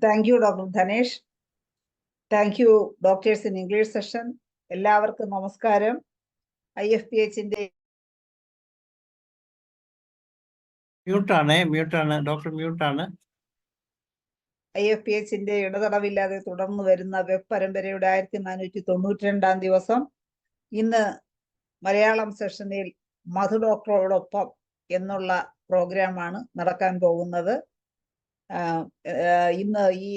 Thank you, Dr. Dhanesh. Thank you, Doctors in English session. എല്ലാവർക്കും നമസ്കാരം. IFPHന്റെ മ്യൂട്ടാണ് doctor മ്യൂട്ടാണ്. IFPHന്റെ ഇടതടവില്ലാതെ തുടർന്നു വരുന്ന വെബ് പരമ്പരയുടെ 1492 ദിവസം ഇന്ന് മലയാളം സെഷനിൽ മധു ഡോക്ടറോടൊപ്പം എന്നുള്ള പ്രോഗ്രാമാണ് നടക്കാൻ പോകുന്നത്. ഇന്ന് ഈ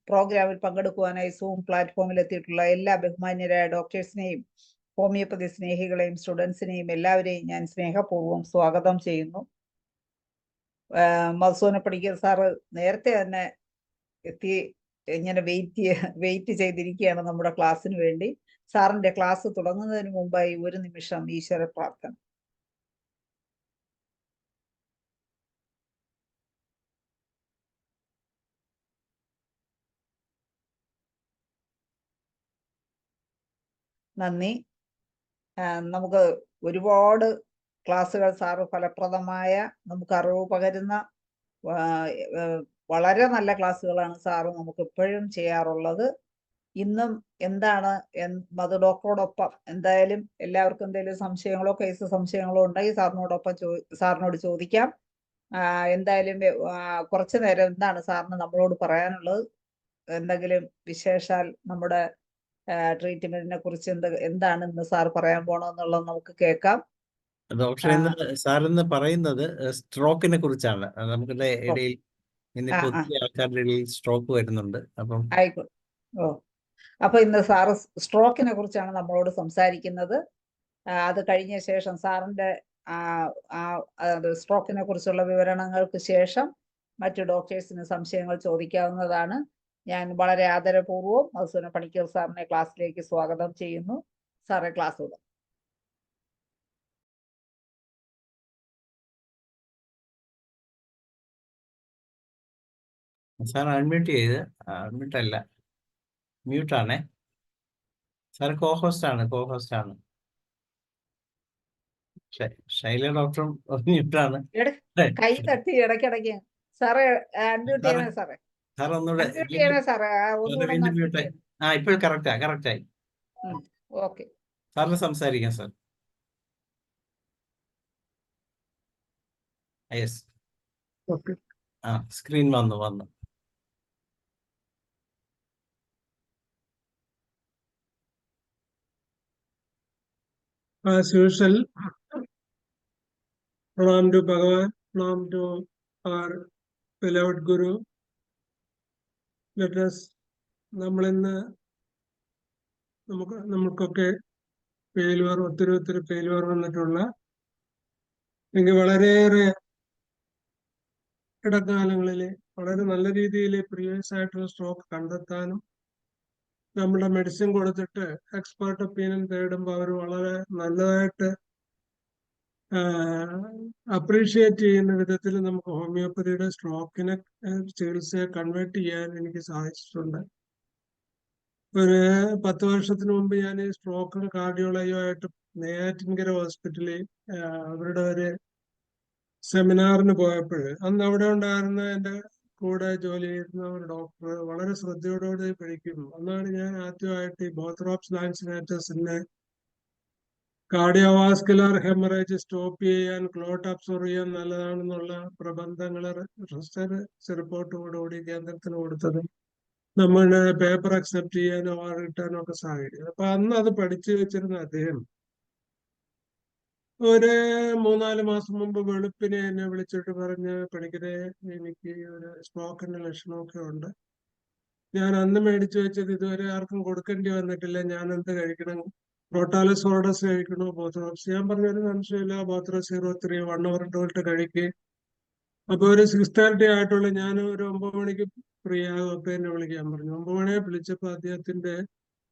പ്രോഗ്രാമിൽ പങ്കെടുക്കുവാനായി സൂം പ്ലാറ്റ്ഫോമിൽ എത്തിയിട്ടുള്ള എല്ലാ ബഹുമാന്യരായ ഡോക്ടേഴ്സിനെയും ഹോമിയോപ്പതി സ്നേഹികളെയും സ്റ്റുഡൻസിനെയും എല്ലാവരെയും ഞാൻ സ്നേഹപൂർവ്വം സ്വാഗതം ചെയ്യുന്നു. മധുസൂദന പണിക്കർ സാറ് നേരത്തെ തന്നെ എത്തി ഇങ്ങനെ വെയിറ്റ് ചെയ്തിരിക്കുകയാണ് നമ്മുടെ ക്ലാസ്സിന് വേണ്ടി. സാറിന്റെ ക്ലാസ് തുടങ്ങുന്നതിന് മുമ്പായി ഒരു നിമിഷം ഈശ്വര പ്രാർത്ഥന. നന്ദി. നമുക്ക് ഒരുപാട് ക്ലാസ്സുകൾ സാറ് ഫലപ്രദമായ നമുക്ക് അറിവ് പകരുന്ന വളരെ നല്ല ക്ലാസ്സുകളാണ് സാറ് നമുക്ക് എപ്പോഴും ചെയ്യാറുള്ളത്. ഇന്നും മധു ഡോക്ടറോടൊപ്പം എന്തായാലും എല്ലാവർക്കും എന്തെങ്കിലും സംശയങ്ങളോ കേസ് സംശയങ്ങളോ ഉണ്ടെങ്കിൽ സാറിനോട് ചോദിക്കാം. എന്തായാലും കുറച്ചു നേരം സാറിന് നമ്മളോട് പറയാനുള്ളത്? എന്തെങ്കിലും വിശേഷാൽ നമ്മുടെ ട്രീറ്റ്മെന്റിനെ കുറിച്ച് എന്താണ് ഇന്ന് സാർ പറയാൻ പോണെന്നുള്ളത് നമുക്ക് കേൾക്കാം. ഡോക്ടർ സാറിന്ന് പറയുന്നത് സ്ട്രോക്കിനെ കുറിച്ചാണ്. നമുക്കിടെ ഇടയിൽ ആൾക്കാരുടെ ഇടയിൽ സ്ട്രോക്ക് വരുന്നുണ്ട്. അപ്പം ആയിക്കോട്ടെ. അപ്പൊ ഇന്ന് സാറ് സ്ട്രോക്കിനെ കുറിച്ചാണ് നമ്മളോട് സംസാരിക്കുന്നത്. അത് കഴിഞ്ഞ ശേഷം സാറിന്റെ സ്ട്രോക്കിനെ കുറിച്ചുള്ള വിവരണങ്ങൾക്ക് ശേഷം മറ്റു ഡോക്ടേഴ്സിന് സംശയങ്ങൾ ചോദിക്കാവുന്നതാണ്. ഞാൻ വളരെ ആദരപൂർവ്വം മധുസൂദന പണിക്കർ സാറിനെ ക്ലാസ്സിലേക്ക് സ്വാഗതം ചെയ്യുന്നു. സാറെ, ക്ലാസ് തുടങ്ങും. സാർ അൺമ്യൂട്ടല്ല, മ്യൂട്ടാണേ. സാർ കോഹോസ്റ്റ് ആണ്. ശൈല ഡോക്ടറും മ്യൂട്ടാണ്. കൈ തട്ടി ഇടയ്ക്കിടയ്ക്ക് സാറേ അൺമ്യൂട്ട് ചെയ്യണേ സാറേ. ഇപ്പോൾ കറക്റ്റായി. ഓക്കെ, സാറിന് സംസാരിക്കാം സാർ. യെസ്, സ്ക്രീൻ വന്നു. As usual, pranam to Bhagavan, pranam to our beloved Guru. Let us, നമുക്കൊക്കെ ഒത്തിരി ഫെയിലുവർ വന്നിട്ടുള്ള, എനിക്ക് വളരെയേറെ ഇടക്കാലങ്ങളിൽ വളരെ നല്ല രീതിയിൽ പ്രീവിയസ് ആയിട്ടുള്ള സ്ട്രോക്ക് കണ്ടെത്താനും നമ്മുടെ മെഡിസിൻ കൊടുത്തിട്ട് എക്സ്പേർട്ട് ഒപ്പീനിയൻ തേടുമ്പോൾ അവർ വളരെ നല്ലതായിട്ട് അപ്രീഷിയേറ്റ് ചെയ്യുന്ന വിധത്തിൽ നമുക്ക് ഹോമിയോപ്പതിയുടെ സ്ട്രോക്കിനെ ചികിത്സയെ കൺവേർട്ട് ചെയ്യാൻ എനിക്ക് സാധിച്ചിട്ടുണ്ട്. ഒരു 10 വർഷത്തിന് മുമ്പ് ഞാൻ ഈ സ്ട്രോക്കും കാർഡിയോളജിയുമായിട്ട് നെയ്യാറ്റിൻകര ഹോസ്പിറ്റലിൽ അവരുടെ ഒരു സെമിനാറിന് പോയപ്പോൾ അന്ന് അവിടെ ഉണ്ടായിരുന്ന എൻ്റെ കൂടെ ജോലി ചെയ്യുന്ന ഒരു ഡോക്ടർ വളരെ ശ്രദ്ധയോടുകൂടി പഠിക്കും. അന്നാണ് ഞാൻ ആദ്യമായിട്ട് ഈ ബോത്രോപ്സ് ലാൻസിനേറ്റസിന്റെ കാർഡിയോവാസ്കുലർ ഹെമറേജ് സ്റ്റോപ്പ് ചെയ്യാൻ, ക്ലോട്ട് അബ്സോർവ് ചെയ്യാൻ നല്ലതാണെന്നുള്ള പ്രബന്ധങ്ങൾ റിസർച്ച് റിപ്പോർട്ടോടുകൂടി കേന്ദ്രത്തിന് കൊടുത്തതും നമ്മളുടെ പേപ്പർ അക്സെപ്റ്റ് ചെയ്യാനോ കിട്ടാനോ ഒക്കെ സാഹചര്യം. അപ്പൊ അന്ന് അത് പഠിച്ചു വെച്ചിരുന്ന അദ്ദേഹം ഒരു 3-4 മാസം മുമ്പ് വെളുപ്പിനെ എന്നെ വിളിച്ചിട്ട് പറഞ്ഞ്, പണിക്കരെ, എനിക്ക് ഒരു സ്ട്രോക്കിന്റെ ലക്ഷണമൊക്കെ ഉണ്ട്. ഞാൻ അന്ന് മേടിച്ചു വെച്ചത് ഇതുവരെ ആർക്കും കൊടുക്കേണ്ടി വന്നിട്ടില്ല. ഞാൻ എന്ത് കഴിക്കണം? പ്രോട്ടാലസ് ഓർഡസ് കഴിക്കണോ, ബോത്രോപ്സ്? ഞാൻ പറഞ്ഞൊരു സംശയമില്ല, ബോത്രോസ് 03 1 hour ഇട്ട് കഴിക്കുക. അപ്പൊ ഒരു 6:30 ആയിട്ടുള്ള, ഞാൻ ഒരു 9 മണിക്ക് ഫ്രീ ആകും, അപ്പൊ എന്നെ വിളിക്കാൻ പറഞ്ഞു. 9 മണിയെ വിളിച്ചപ്പോ അദ്ദേഹത്തിന്റെ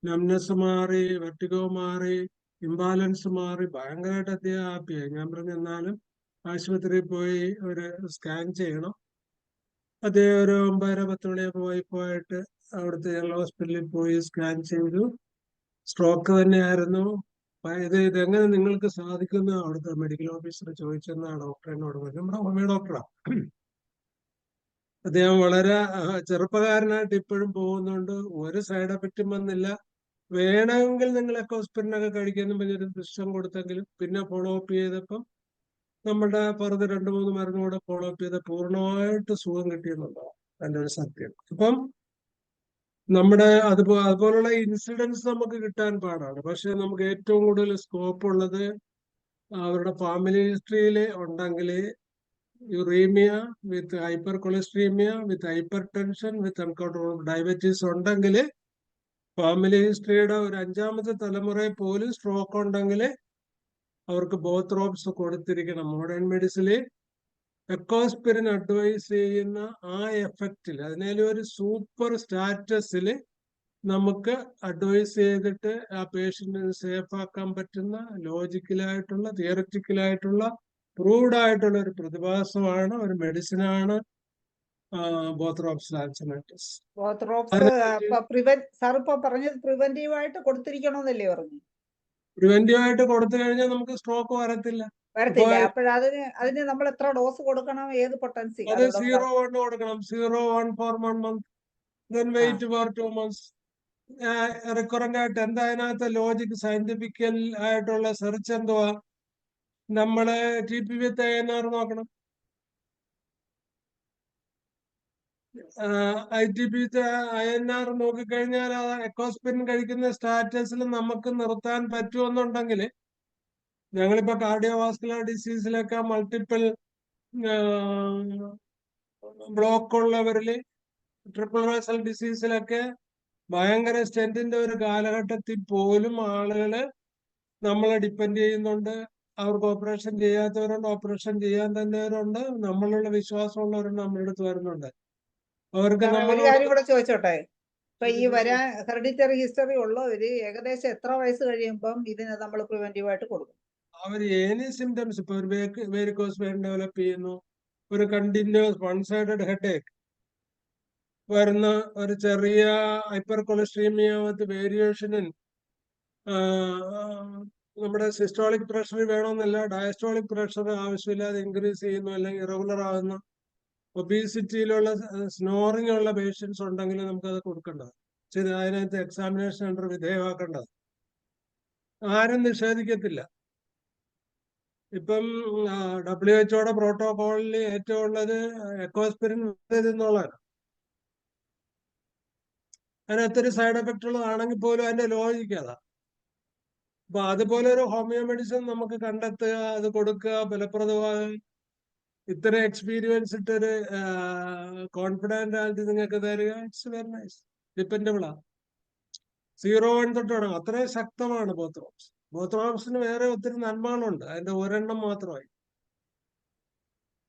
നംനെസ് മാറി, വെർട്ടിഗോ മാറി, ഇംബാലൻസ് മാറി, ഭയങ്കരമായിട്ട് അദ്ദേഹം ഹാപ്പിയായി. ഞാൻ പറഞ്ഞു എന്നാലും ആശുപത്രിയിൽ പോയി ഒരു സ്കാൻ ചെയ്യണം. അദ്ദേഹം ഒരു 9:30-10 മണിയാകുമ്പോൾ വൈഫായിട്ട് അവിടുത്തെ ജനറൽ ഹോസ്പിറ്റലിൽ പോയി സ്കാൻ ചെയ്തു. സ്ട്രോക്ക് തന്നെയായിരുന്നു. ഇതെങ്ങനെ നിങ്ങൾക്ക് സാധിക്കുന്ന അവിടുത്തെ മെഡിക്കൽ ഓഫീസർ ചോദിച്ചെന്നാ ഡോക്ടർ എന്നോട് പറഞ്ഞു. നമ്മുടെ ഹോമിയോ ഡോക്ടറാ. അദ്ദേഹം വളരെ ചെറുപ്പക്കാരനായിട്ട് ഇപ്പോഴും പോകുന്നുണ്ട്. ഒരു സൈഡ് എഫക്റ്റും വന്നില്ല. വേണമെങ്കിൽ നിങ്ങൾ എക്കോസ്പിരിനൊക്കെ കഴിക്കാനും പറഞ്ഞൊരു പ്രശ്നം കൊടുത്തെങ്കിലും പിന്നെ ഫോളോ അപ്പ് ചെയ്തപ്പം നമ്മുടെ പറഞ്ഞ 2-3 മരുന്ന് കൂടെ ഫോളോ അപ്പ് ചെയ്ത പൂർണ്ണമായിട്ട് സുഖം കിട്ടിയെന്നുള്ളതാണ് അതിന്റെ ഒരു സത്യം. അപ്പം നമ്മുടെ അതുപോലുള്ള ഇൻസിഡൻസ് നമുക്ക് കിട്ടാൻ പാടാണ്. പക്ഷെ നമുക്ക് ഏറ്റവും കൂടുതൽ സ്കോപ്പ് ഉള്ളത് അവരുടെ ഫാമിലി ഹിസ്റ്ററിയിൽ ഉണ്ടെങ്കിൽ യുറീമിയ വിത്ത് ഹൈപ്പർ കൊളസ്ട്രീമിയ വിത്ത് ഹൈപ്പർ ടെൻഷൻ വിത്ത് അൺകൺട്രോൾ ഡയബറ്റീസ് ഉണ്ടെങ്കിൽ ഫാമിലി ഹിസ്റ്ററിയുടെ ഒരു 5ാമത്തെ തലമുറയിൽ പോലും സ്ട്രോക്ക് ഉണ്ടെങ്കിൽ അവർക്ക് ബോത്രോപ്സ് കൊടുത്തിരിക്കണം. മോഡേൺ മെഡിസിനിൽ എക്കോസ്പിരിൻ അഡ്വൈസ് ചെയ്യുന്ന ആ എഫക്റ്റിൽ അതിനേലും ഒരു സൂപ്പർ സ്റ്റാറ്റസിൽ നമുക്ക് അഡ്വൈസ് ചെയ്തിട്ട് ആ പേഷ്യന്റിനെ സേഫ് ആക്കാൻ പറ്റുന്ന ലോജിക്കലായിട്ടുള്ള തിയററ്റിക്കലായിട്ടുള്ള പ്രൂവ്ഡ് ആയിട്ടുള്ള ഒരു പ്രതിഭാസമാണ്, ഒരു മെഡിസിനാണ് ബോത്രോപ്സ് ലാൻസമൈറ്റിസ്. സാർ ഇപ്പൊ പറഞ്ഞത് പ്രിവെന്റീവായിട്ട് കൊടുത്തിരിക്കണമെന്നല്ലേ പറഞ്ഞു? പ്രിവെന്റീവായിട്ട് കൊടുത്തു കഴിഞ്ഞാൽ നമുക്ക് സ്ട്രോക്ക് വരത്തില്ല. അതിന് നമ്മൾ എത്ര ഡോസ് കൊടുക്കണം? ഏത് പൊട്ടൻസി? അത് 0.1 കൊടുക്കണം. 0.1 for 1 month, then wait for 2 months. Recurrent ആയിട്ട് എന്താ അതിനകത്ത് ലോജിക് സയന്റിഫിക്കൽ ആയിട്ടുള്ള സെർച്ച് എന്തുവാ? നമ്മള് TP വിത്ത് INR നോക്കണം, ITP വിത്ത് INR നോക്കിക്കഴിഞ്ഞാൽ എക്കോസ്പിരിൻ കഴിക്കുന്ന സ്റ്റാറ്റസിൽ നമുക്ക് നിർത്താൻ പറ്റുമെന്നുണ്ടെങ്കിൽ ഞങ്ങളിപ്പോ കാർഡിയോവാസ്കുലർ ഡിസീസിലൊക്കെ മൾട്ടിപ്പിൾ ബ്ലോക്ക് ഉള്ളവരില് ട്രിപ്പിൾ വെസൽ ഡിസീസിലൊക്കെ ഭയങ്കര സ്റ്റെന്റിന്റെ ഒരു കാലഘട്ടത്തിൽ പോലും ആളുകള് നമ്മളെ ഡിപ്പെൻഡ് ചെയ്യുന്നുണ്ട്. അവർക്ക് ഓപ്പറേഷൻ ചെയ്യാത്തവരുണ്ട്, ഓപ്പറേഷൻ ചെയ്യാൻ തന്നെവരുണ്ട്, നമ്മളുള്ള വിശ്വാസമുള്ളവരുണ്ട്, നമ്മുടെ അടുത്ത് വരുന്നുണ്ട്. അവർക്ക് ഒരു കാര്യം കൂടെ ചോദിച്ചോട്ടെ? ഇപ്പൊ ഈ വരാൻ ഹെറിഡിറ്ററി ഹിസ്റ്ററി ഉള്ളവര് ഏകദേശം എത്ര വയസ്സ് കഴിയുമ്പം ഇതിന് നമ്മൾ പ്രിവെന്റീവായിട്ട് കൊടുക്കും? അവർ ഏനി സിംറ്റംസ് ഇപ്പൊ ഒരു വേരിക്കോസ് വെയിൻ ഡെവലപ്പ് ചെയ്യുന്നു, ഒരു കണ്ടിന്യൂസ് വൺ സൈഡഡ് ഹെഡ് ഏക്ക് വരുന്ന, ഒരു ചെറിയ ഹൈപ്പർ കൊളസ്ട്രീമിയ വിത്ത് വേരിയേഷനിൽ നമ്മുടെ സിസ്റ്റോളിക് പ്രഷർ വേണമെന്നില്ല, ഡയസ്റ്റോളിക് പ്രഷർ ആവശ്യമില്ലാതെ ഇൻക്രീസ് ചെയ്യുന്നു അല്ലെങ്കിൽ ഇറഗുലർ ആകുന്നു, ഒബീസിറ്റിയിലുള്ള സ്നോറിംഗ് ഉള്ള പേഷ്യൻസ് ഉണ്ടെങ്കിൽ നമുക്കത് കൊടുക്കേണ്ടത്. അതിനകത്ത് എക്സാമിനേഷൻ അണ്ടർ വിധേയമാക്കേണ്ടത് ആരും നിഷേധിക്കത്തില്ല. ഇപ്പം WHO പ്രോട്ടോകോളിൽ ഏറ്റവും ഉള്ളത് എക്കോസ്പിരിൻ എന്നുള്ളതാണ്. അതിനകത്തൊരു സൈഡ് എഫക്റ്റ് ഉള്ളതാണെങ്കിൽ പോലും അതിന്റെ ലോജിക്ക് അതാ. അപ്പൊ അതുപോലെ ഒരു ഹോമിയോ മെഡിസിൻ നമുക്ക് കണ്ടെത്തുക, അത് കൊടുക്കുക, ഫലപ്രദമായി ഇത്ര എക്സ്പീരിയൻസ് ഇട്ടൊരു കോൺഫിഡന്റ് ആയിട്ട് നിങ്ങൾക്ക് തരിക, ഇറ്റ്സ് വെരി നൈസ്, ഡിപ്പെൻഡബിൾ ആ. 0.1 തൊട്ട് തുടങ്ങും. അത്രയും ശക്തമാണ് ബോത്രോപ്സ്. ബോത്രോപ്സിന് വേറെ ഒത്തിരി നന്മകളുണ്ട്, അതിന്റെ ഒരെണ്ണം മാത്രമായി.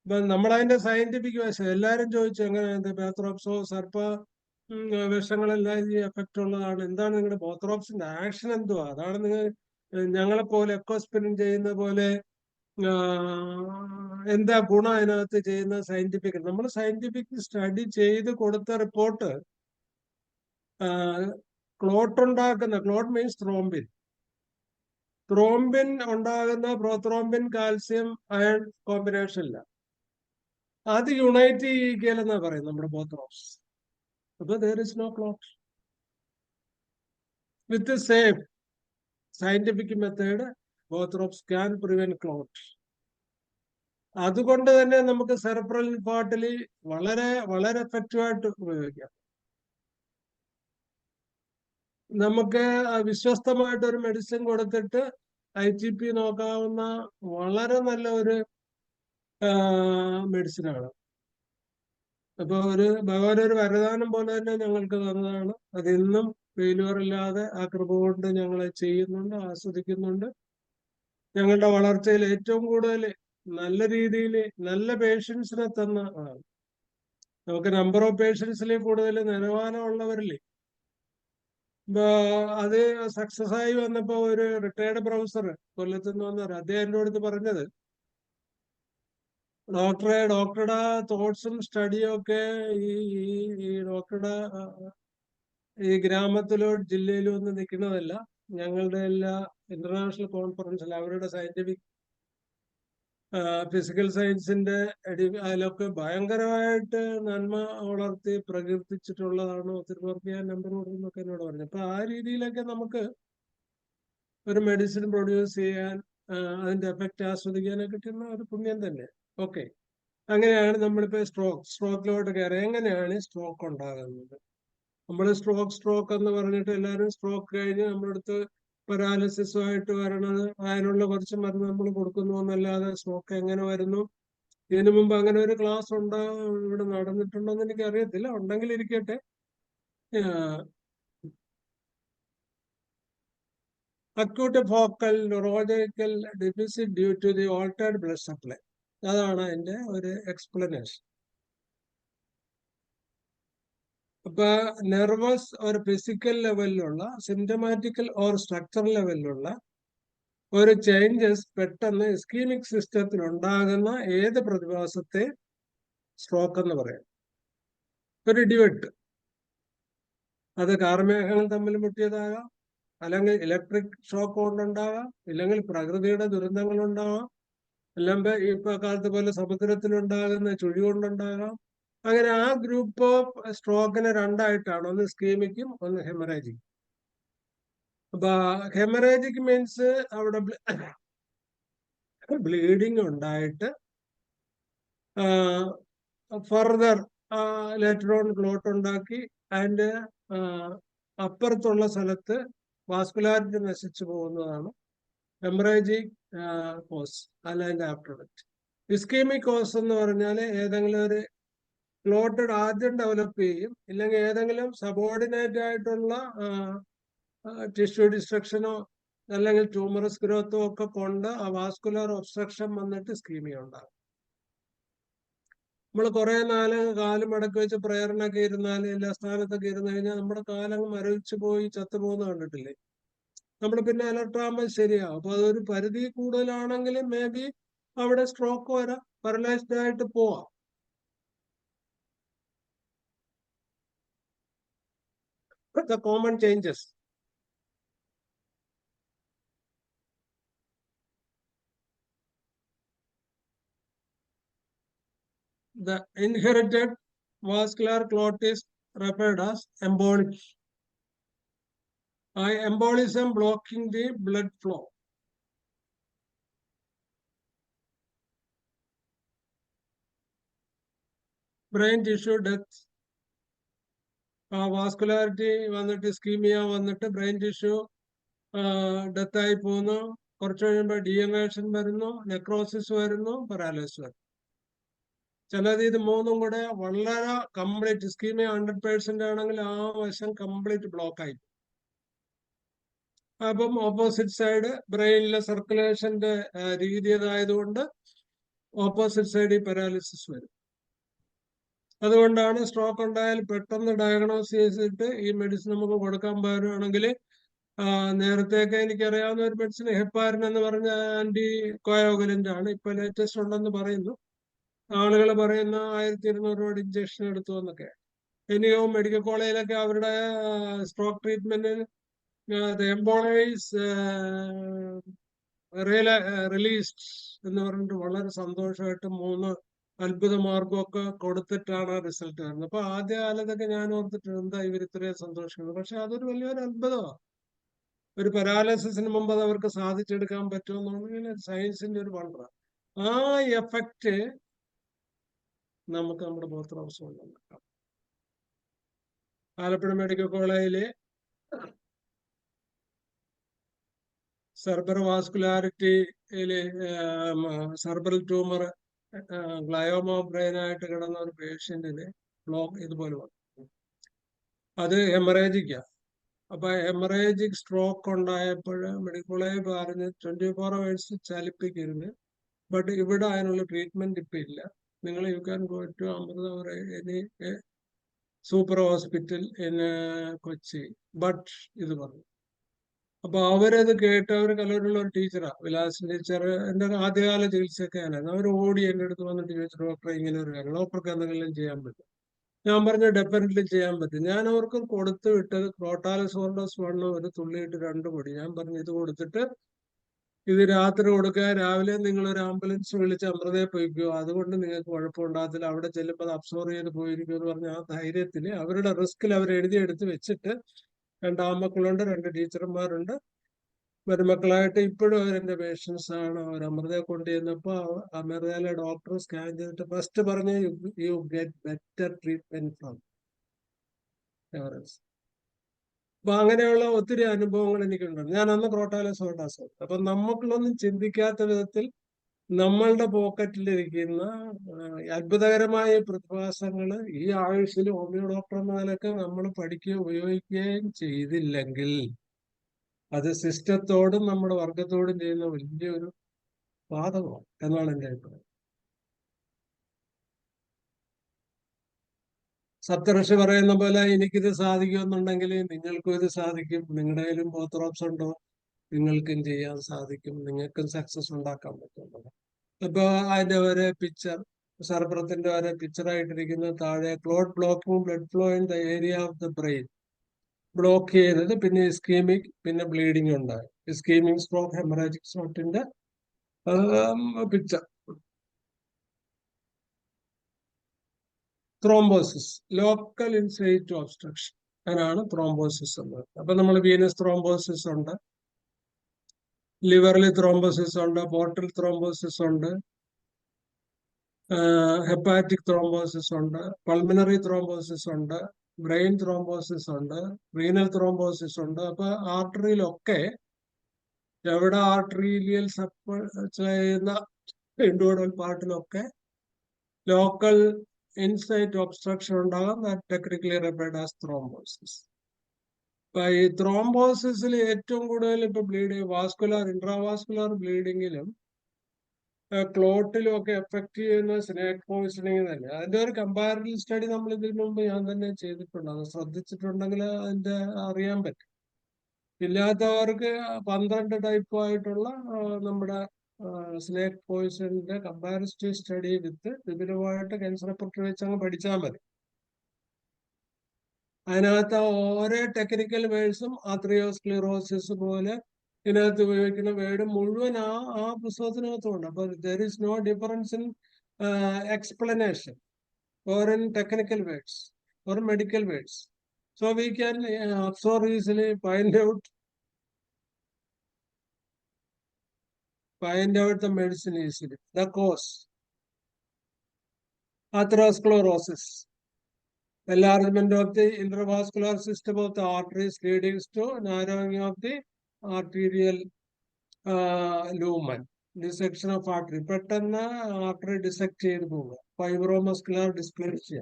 ഇപ്പൊ നമ്മളതിന്റെ സയന്റിഫിക് വശം എല്ലാരും ചോദിച്ചു എങ്ങനെ ബോത്രോപ്സോ സർപ്പ വിഷങ്ങളെല്ലാം ഈ എഫക്റ്റ് ഉള്ളതാണ്, എന്താണ് നിങ്ങളുടെ ബോത്രോപ്സിന്റെ ആക്ഷൻ എന്തുവാ? അതാണ് നിങ്ങൾ ഞങ്ങളെ പോലെ എക്കോസ്പിരിൻ ചെയ്യുന്ന പോലെ എന്താ ഗുണം അതിനകത്ത് ചെയ്യുന്ന സയന്റിഫിക്. നമ്മൾ സയന്റിഫിക് സ്റ്റഡി ചെയ്ത് കൊടുത്ത റിപ്പോർട്ട് ക്ലോട്ട് ഉണ്ടാക്കുന്ന, ക്ലോട്ട് മീൻസ് ത്രോംബിൻ, ത്രോംബിൻ ഉണ്ടാകുന്ന പ്രോത്രോംബിൻ കാൽസ്യം അയൺ കോമ്പിനേഷനില്ല, അത് യുണൈറ്റ് ചെയ്യിക്കലെന്നാ പറയുന്നത് നമ്മുടെ ബോത്രോപ്സ്. അപ്പൊ there is no clot. With the same scientific method, ബോത്രോപ്സ് can prevent clot. അതുകൊണ്ട് തന്നെ നമുക്ക് സെറിബ്രൽ പാർട്ടിൽ വളരെ വളരെ എഫക്റ്റീവ് ആയിട്ട് ഉപയോഗിക്കാം. നമുക്ക് വിശ്വസ്തമായിട്ട് ഒരു മെഡിസിൻ കൊടുത്തിട്ട് ITP നോക്കാവുന്ന വളരെ നല്ല ഒരു മെഡിസിനാണ്. അപ്പൊ ഭഗവാൻ ഒരു വരദാനം പോലെ തന്നെ ഞങ്ങൾക്ക് തന്നതാണ്. അതിന്നും ഫെയിലുവർ ഇല്ലാതെ ആ കൃപ കൊണ്ട് ഞങ്ങളെ ചെയ്യുന്നുണ്ട്, ആസ്വദിക്കുന്നുണ്ട്. ഞങ്ങളുടെ വളർച്ചയിൽ ഏറ്റവും കൂടുതൽ നല്ല രീതിയിൽ നല്ല പേഷ്യൻസിനെ തന്ന ആണ്. നമുക്ക് നമ്പർ ഓഫ് പേഷ്യൻസിൽ കൂടുതൽ നിലവാരമുള്ളവരില്ലേ. അത് സക്സസ് ആയി വന്നപ്പോ ഒരു റിട്ടയർഡ് പ്രൊഫസർ കൊല്ലത്തുനിന്ന് വന്നവർ അദ്ദേഹം എൻ്റെ അടുത്ത് പറഞ്ഞത്, ഡോക്ടറുടെ തോട്ട്സും സ്റ്റഡിയും ഒക്കെ ഈ ഡോക്ടറുടെ ഈ ഗ്രാമത്തിലോ ജില്ലയിലോ ഒന്നും നിൽക്കുന്നതല്ല, ഞങ്ങളുടെ എല്ലാ ഇന്റർനാഷണൽ കോൺഫറൻസിൽ അവരുടെ സയന്റിഫിക് ഫിസിക്കൽ സയൻസിന്റെ അതിലൊക്കെ ഭയങ്കരമായിട്ട് നന്മ വളർത്തി പ്രകീർത്തിച്ചിട്ടുള്ളതാണ്. ഒത്തിരി പേർക്ക് ഞാൻ നമ്പർ കൊടുക്കുന്നൊക്കെ എന്നോട് പറഞ്ഞു. അപ്പൊ ആ രീതിയിലൊക്കെ നമുക്ക് ഒരു മെഡിസിൻ പ്രൊഡ്യൂസ് ചെയ്യാൻ അതിന്റെ എഫക്റ്റ് ആസ്വദിക്കാനൊക്കെ കിട്ടുന്ന ഒരു പുണ്യം തന്നെ. ഓക്കെ, അങ്ങനെയാണ് നമ്മളിപ്പോ സ്ട്രോക്കിലോട്ട് കയറി. എങ്ങനെയാണ് സ്ട്രോക്ക് ഉണ്ടാകുന്നത്? നമ്മൾ സ്ട്രോക്ക് എന്ന് പറഞ്ഞിട്ട് എല്ലാവരും സ്ട്രോക്ക് കഴിഞ്ഞ് നമ്മുടെ അടുത്ത് പാരാലിസിസുമായിട്ട് വരണത്, അതിനുള്ള കുറച്ച് മരുന്ന് നമ്മൾ കൊടുക്കുന്നു എന്നല്ലാതെ സ്ട്രോക്ക് എങ്ങനെ വരുന്നു, ഇതിനു മുമ്പ് അങ്ങനെ ഒരു ക്ലാസ് ഇവിടെ നടന്നിട്ടുണ്ടോ എന്ന് എനിക്ക് അറിയത്തില്ല. ഉണ്ടെങ്കിൽ ഇരിക്കട്ടെ. Acute focal neurological deficit due to the altered blood supply, അതാണ് അതിന്റെ ഒരു എക്സ്പ്ലനേഷൻ. അപ്പൊ നെർവസ് ഒരു ഫിസിക്കൽ ലെവലിലുള്ള സിംറ്റമാറ്റിക്കൽ ഓർ സ്ട്രക്ചറൽ ലെവലിലുള്ള ഒരു ചേഞ്ചസ് പെട്ടെന്ന് ഇസ്കീമിക് സിസ്റ്റത്തിൽ ഉണ്ടാകുന്ന ഏത് പ്രതിഭാസത്തെ സ്ട്രോക്ക് എന്ന് പറയാം. ഒരു ഇടിവെട്ട്, അത് കാർമേഘങ്ങൾ തമ്മിൽ മുട്ടിയതാകാം, അല്ലെങ്കിൽ ഇലക്ട്രിക് ഷോക്ക് കൊണ്ടുണ്ടാകാം, ഇല്ലെങ്കിൽ പ്രകൃതിയുടെ ദുരന്തങ്ങൾ ഉണ്ടാകാം, അല്ലെങ്കിൽ ഇപ്പൊ കാലത്ത് പോലെ സമുദ്രത്തിലുണ്ടാകുന്ന ചുഴി കൊണ്ടുണ്ടാകാം. അങ്ങനെ ആ ഗ്രൂപ്പ് ഓഫ് സ്ട്രോക്കിനെ രണ്ടായിട്ടാണ്, ഒന്ന് ഇസ്കീമിക്കും ഒന്ന് ഹെമറാജിക്കും. അപ്പൊ ഹെമറാജിക് മീൻസ് അവിടെ ബ്ലീഡിങ് ഉണ്ടായിട്ട് ഫർദർ ലെറ്റർ ഓൺ ക്ലോട്ട് ഉണ്ടാക്കി അതിന്റെ അപ്പുറത്തുള്ള സ്ഥലത്ത് വാസ്കുലാരിറ്റി നശിച്ചു പോകുന്നതാണ് ഹെമറാജിക് കോസ്, അല്ല അതിന്റെ ആഫ്റ്റർ എഫക്റ്റ്. ഇസ്കീമിക് കോസ് എന്ന് പറഞ്ഞാൽ ഏതെങ്കിലും ഒരു ക്ലോട്ടഡ് ആദ്യം ഡെവലപ്പ് ചെയ്യും, ഇല്ലെങ്കിൽ ഏതെങ്കിലും സബോർഡിനേറ്റ് ആയിട്ടുള്ള ടിഷ്യൂ ഡിസ്ട്രക്ഷനോ അല്ലെങ്കിൽ ട്യൂമറസ് ഗ്രോത്തോ ഒക്കെ കൊണ്ട് ആ വാസ്കുലർ ഒബ്സ്ട്രക്ഷൻ വന്നിട്ട് ഇസ്കീമിയ ഉണ്ടാകും. നമ്മൾ കുറെ നാല് കാലം മടക്കി വെച്ച് പ്രേയറിനൊക്കെ ഇരുന്നാൽ, എല്ലാ സ്ഥാനത്തൊക്കെ ഇരുന്ന് കഴിഞ്ഞാൽ നമ്മുടെ കാലങ്ങ് മരവിച്ചു പോയി ചത്തുപോകുന്ന കണ്ടിട്ടില്ലേ? നമ്മൾ പിന്നെ അലർട്ടാകുമ്പോൾ ശരിയാവും. അപ്പൊ അതൊരു പരിധി കൂടുതലാണെങ്കിൽ മേ ബി അവിടെ സ്ട്രോക്ക് വരാം, പാരലൈസ്ഡ് ആയിട്ട് പോവാം. The common changes. The inherited vascular clot is referred as embolism. Embolism blocking the blood flow. Brain tissue death. Vascularity വന്നിട്ട് ഇസ്കീമിയ വന്നിട്ട് ബ്രെയിൻ ടിഷ്യൂ ഡെത്ത് ആയി പോകുന്നു. കുറച്ച് കഴിയുമ്പോൾ ഡീജനറേഷൻ വരുന്നു, നെക്രോസിസ് വരുന്നു, പാരാലിസിസ് വരുന്നു. ചിലത് ഇത് മൂന്നും കൂടെ വളരെ കംപ്ലീറ്റ്, ഇസ്കീമിയ 100% ആണെങ്കിൽ ആ വശം കംപ്ലീറ്റ് ബ്ലോക്ക് ആയി. അപ്പം ഓപ്പോസിറ്റ് സൈഡ് ബ്രെയിനിലെ സർക്കുലേഷന്റെ രീതി അതായതുകൊണ്ട് ഓപ്പോസിറ്റ് സൈഡിൽ പാരാലിസിസ് വരും. അതുകൊണ്ടാണ് സ്ട്രോക്ക് ഉണ്ടായാൽ പെട്ടെന്ന് ഡയഗ്നോസ് ചെയ്തിട്ട് ഈ മെഡിസിൻ നമുക്ക് കൊടുക്കാൻ പറ്റുകയാണെങ്കിൽ, നേരത്തെയൊക്കെ എനിക്കറിയാവുന്ന ഒരു മെഡിസിൻ ഹെപ്പാരിൻ എന്ന് പറഞ്ഞ ആന്റി കോയാഗുലന്റ് ആണ്. ഇപ്പൊ ലേറ്റസ്റ്റ് ഉണ്ടെന്ന് പറയുന്നു. ആളുകൾ പറയുന്ന 1200 രൂപയുടെ ഇഞ്ചക്ഷൻ എടുത്തു എന്നൊക്കെ. ഇനിയോ മെഡിക്കൽ കോളേജിലൊക്കെ അവരുടെ സ്ട്രോക്ക് ട്രീറ്റ്മെന്റിൽ എംബോളൈസ് റിലീസ്ഡ് എന്ന് പറഞ്ഞിട്ട് വളരെ സന്തോഷമായിട്ട് 3 അത്ഭുത മാർഗമൊക്കെ കൊടുത്തിട്ടാണ് റിസൾട്ട് വരുന്നത്. അപ്പൊ ആദ്യ കാലത്തൊക്കെ ഞാൻ ഓർത്തിട്ട് എന്താ ഇവർ ഇത്രയും സന്തോഷിക്കുന്നത്. പക്ഷെ അതൊരു വലിയൊരു അത്ഭുതമാണ്. ഒരു പാരാലിസിന് മുമ്പ് അത് അവർക്ക് സാധിച്ചെടുക്കാൻ പറ്റുമെന്നുണ്ടെങ്കിൽ സയൻസിന്റെ ഒരു വണ്ടർ. ആ എഫക്റ്റ് നമുക്ക് നമ്മുടെ ബോധവസ്ഥ ഉണ്ടാക്കാം. ആലപ്പുഴ മെഡിക്കൽ കോളേജിലെ സെർബർ വാസ്കുലാരിറ്റിയിലെ സെർബറൽ ട്യൂമർ ഗ്ലയോമ ബ്രെയിനായിട്ട് കിടന്ന ഒരു പേഷ്യന്റിന് ബ്ലോക്ക് ഇതുപോലെ വന്നു. അത് ഹെമറേജിക്കാ. അപ്പൊ ഹെമറേജിക് സ്ട്രോക്ക് ഉണ്ടായപ്പോൾ മെഡിക്കൽ കോളേജ് പറഞ്ഞ് 24 hours ചലിപ്പിക്കരുത്. ബട്ട് ഇവിടെ അതിനുള്ള ട്രീറ്റ്മെന്റ് ഇപ്പൊ ഇല്ല. നിങ്ങൾ you can go to Amrita any super hospital in Kochi. But ഇത് പറഞ്ഞു. അപ്പൊ അവരത് കേട്ട്, അവർ കലൂരുള്ള ഒരു ടീച്ചറാ, വിലാസ് ടീച്ചർ. എന്റെ ആദ്യകാല ചികിത്സയൊക്കെ ആയിരുന്നു. അവർ ഓടി എന്റെ അടുത്ത് വന്നിട്ട് ചോദിച്ചു, ഡോക്ടറെ ഇങ്ങനെ ഒരു കാര്യം, ഡോക്ടർക്ക് എന്തെങ്കിലും ചെയ്യാൻ പറ്റും? ഞാൻ പറഞ്ഞു ഡെഫിനറ്റ്ലി ചെയ്യാൻ പറ്റും. ഞാൻ അവർക്ക് കൊടുത്തു വിട്ടത് ക്രോട്ടാലസോണ്ടസ് 1 ഒരു തുള്ളിയിട്ട് 2 പൊടി. ഞാൻ പറഞ്ഞു ഇത് കൊടുത്തിട്ട് ഇത് രാത്രി കൊടുക്കുക, രാവിലെ നിങ്ങൾ ഒരു ആംബുലൻസ് വിളിച്ച് അമൃതയെ പോയിക്കോ, അതുകൊണ്ട് നിങ്ങൾക്ക് കുഴപ്പമുണ്ടാകത്തില്ല, അവിടെ ചെല്ലുമ്പോൾ അത് അബ്സോർവ് ചെയ്ത് പോയിരിക്കും എന്ന് പറഞ്ഞ ആ ധൈര്യത്തിൽ അവരുടെ റിസ്കിൽ അവർ എഴുതിയെടുത്ത് വെച്ചിട്ട് 2 ആൺമക്കളുണ്ട്, 2 ടീച്ചർമാരുണ്ട്, മരുമക്കളായിട്ട് ഇപ്പോഴും അവരെന്റെ പേഷ്യൻസ് ആണ്. അവർ അമൃതയെ കൊണ്ടുചെന്നപ്പോ അമൃതയിലെ ഡോക്ടർ സ്കാൻ ചെയ്തിട്ട് ഫസ്റ്റ് പറഞ്ഞ you get better treatment from എവറൻസ്. അപ്പൊ അങ്ങനെയുള്ള ഒത്തിരി അനുഭവങ്ങൾ എനിക്കുണ്ട്. ഞാൻ അന്ന് ക്രോട്ടാലസ് ഓട്ടാസ്. അപ്പൊ നമുക്കുള്ളൊന്നും ചിന്തിക്കാത്ത വിധത്തിൽ നമ്മളുടെ പോക്കറ്റിലിരിക്കുന്ന അത്ഭുതകരമായ പ്രതിഭാസങ്ങൾ ഈ ആയുഷിൽ ഹോമിയോ ഡോക്ടർമാരൊക്കെ നമ്മൾ പഠിക്കുകയും ഉപയോഗിക്കുകയും ചെയ്തില്ലെങ്കിൽ അത് സിസ്റ്റത്തോടും നമ്മുടെ വർഗത്തോടും ചെയ്യുന്ന വലിയൊരു ബാധകമാണ് എന്നാണ് എൻ്റെ അഭിപ്രായം. സപ്തഋഷി പറയുന്ന പോലെ എനിക്കിത് സാധിക്കുമെന്നുണ്ടെങ്കിൽ നിങ്ങൾക്കും ഇത് സാധിക്കും. നിങ്ങളുടെ കയ്യിലും ബോത്രോപ്സ് ഉണ്ടോ, നിങ്ങൾക്കും ചെയ്യാൻ സാധിക്കും, നിങ്ങൾക്കും സക്സസ് ഉണ്ടാക്കാൻ പറ്റുന്നത്. അപ്പൊ അതിന്റെ ഒരു പിക്ചർ, സർബ്രത്തിന്റെ ഒരു പിക്ചറായിട്ടിരിക്കുന്ന താഴെ clot blocking blood flow in the area of the brain, block ചെയ്യുന്നത്, പിന്നെ ഇസ്കീമിക്, പിന്നെ ബ്ലീഡിങ് ഉണ്ടാകും. ഇസ്കീമിക് സ്ട്രോക്ക് ഹെമറാജിക് സ്ട്രോക്കിന്റെ picture. Thrombosis, local in situ obstruction, അതിനാണ് ത്രോംബോസിസ് എന്നത്. അപ്പൊ നമ്മൾ വീനസ് ത്രോംബോസിസ് ഉണ്ട്, ലിവറിൽ ത്രോംബോസിസ് ഉണ്ട്, പോർട്ടൽ ത്രോംബോസിസ് ഉണ്ട്, ഹെപ്പാറ്റിക് ത്രോംബോസിസ് ഉണ്ട്, പൾമിനറി ത്രോംബോസിസ് ഉണ്ട്, ബ്രെയിൻ ത്രോംബോസിസ് ഉണ്ട്, റീനൽ ത്രോംബോസിസ് ഉണ്ട്. അപ്പൊ ആർട്ടറിയിലൊക്കെ എവിടെ ആർട്ടറീലിയൽ ചെയ്യുന്ന ഇൻഡോഡൽ പാർട്ടിലൊക്കെ ലോക്കൽ ഇൻസൈറ്റ് ഒബ്സ്ട്രക്ഷൻ ഉണ്ടാകാം. Technically referred as thrombosis. അപ്പൊ ഈ ത്രോംബോസിസിൽ ഏറ്റവും കൂടുതൽ ഇപ്പൊ വാസ്കുലർ ഇൻട്രാവാസ്കുലർ ബ്ലീഡിങ്ങിലും ക്ലോട്ടിലും ഒക്കെ എഫക്ട് ചെയ്യുന്ന സ്നേക്ക് പോയിസണിങ് തന്നെ. അതിന്റെ ഒരു കമ്പാരിറ്റീവ് സ്റ്റഡി നമ്മൾ ഇതിനു മുമ്പ് ഞാൻ തന്നെ ചെയ്തിട്ടുണ്ട്. അത് ശ്രദ്ധിച്ചിട്ടുണ്ടെങ്കിൽ അതിന്റെ അറിയാൻ പറ്റും. ഇല്ലാത്തവർക്ക് 12 ടൈപ്പായിട്ടുള്ള നമ്മുടെ സ്നേക്ക് പോയിസണിന്റെ കമ്പാരിറ്റീവ് സ്റ്റഡി വിത്ത് വിപുലമായിട്ട് ക്യാൻസർ റിപ്പോർട്ട് വെച്ച് അങ്ങ് പഠിച്ചാൽ മതി. അതിനകത്ത് ഓരോ ടെക്നിക്കൽ വേർഡ്സും ആത്രിയോസ്ക്ലിറോസിസ് പോലെ ഇതിനകത്ത് ഉപയോഗിക്കുന്ന വേർഡ് മുഴുവൻ ആ പുസ്തകത്തിനകത്തുണ്ട്. അപ്പൊ there is no difference in explanation or in technical words or medical words. So we can absorb easily find out the medicine easily. The cause: atherosclerosis, enlargement of the intravascular system of the arteries leading to narrowing of the arterial lumen, dissection of artery. പെട്ടെന്ന് artery dissect ചെയ്ത് പോവുക. ഫൈബ്രോമസ്കുലർ dysplasia,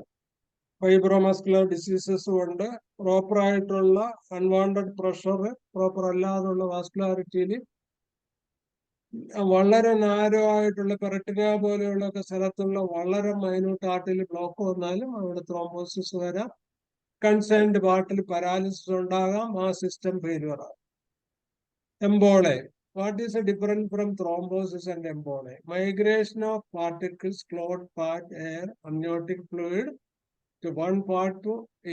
ഫൈബ്രോമസ്കുലർ ഡിസീസസും ഉണ്ട്. Proper ആയിട്ടുള്ള unwanted pressure, proper അല്ലാതുള്ള വാസ്കുലാരിറ്റിയിൽ വളരെ narrow ആയിട്ടുള്ള പെറട്ടിന പോലെയുള്ള സ്ഥലത്തുള്ള വളരെ മൈന്യൂട്ട് ആർട്ടിൽ ബ്ലോക്ക് വന്നാലും അവിടെ ത്രോംബോസിസ് വരാം. കൺസേൺഡ് പാർട്ടിൽ പാരാലിസിസ് ഉണ്ടാകാം, ആ സിസ്റ്റം ഫെയിലിയർ ആകും. എംബോളെ. What is the difference from thrombosis and emboli? Migration of particles, clot, part, air, amniotic fluid to one part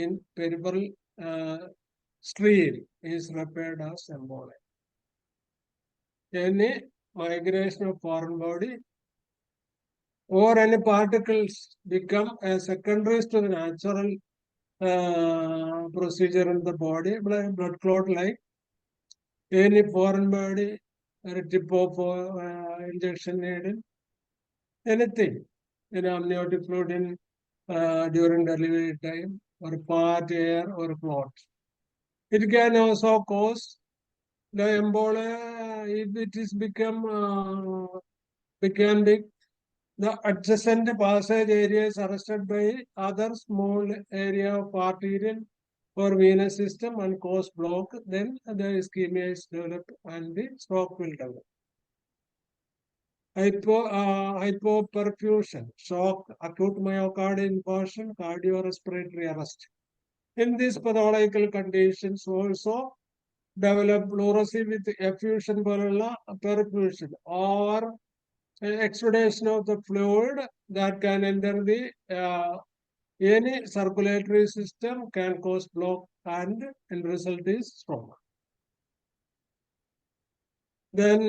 in peripheral stream is referred as emboli. Any migration of foreign body or any particles become a secondary to the natural procedure in the body, blood clot like any foreign body, a tip of injection needle, anything, amniotic fluid in during delivery time, or part, air, or clot. It can also cause the emboli if it is become big. The adjacent passage area is arrested by other small area of arterial or venous system and cause block. Then the ischemia is developed and the stroke will develop. Hypoperfusion, shock, acute myocardial infarction, cardiorespiratory arrest. In these pathological conditions also develop pleurisy with effusion perfusion or exudation of the fluid that can enter the any circulatory system, can cause block, and end result is stroke. Then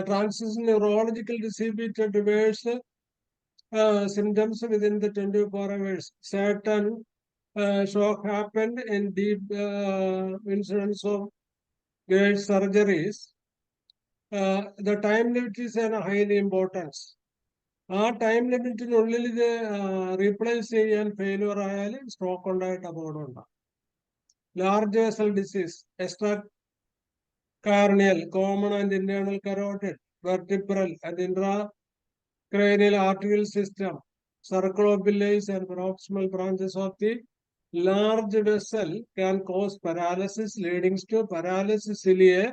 transition neurological distributed reverse symptoms within the 24 hours. Certain shock happened in deep incidents of great surgeries. The time limit is an highly importance. ആ time ലിമിറ്റിനുള്ളിൽ ഇത് replace ചെയ്യാൻ failure ആയാൽ stroke ഉണ്ടായിട്ട് അപകടം ഉണ്ടാകും. Large vessel disease, extracranial, common and internal carotid, vertebral and intracranial arterial system, circumambulars and proximal branches of the large vessel can cause paralysis, leading to paralysis ciliae,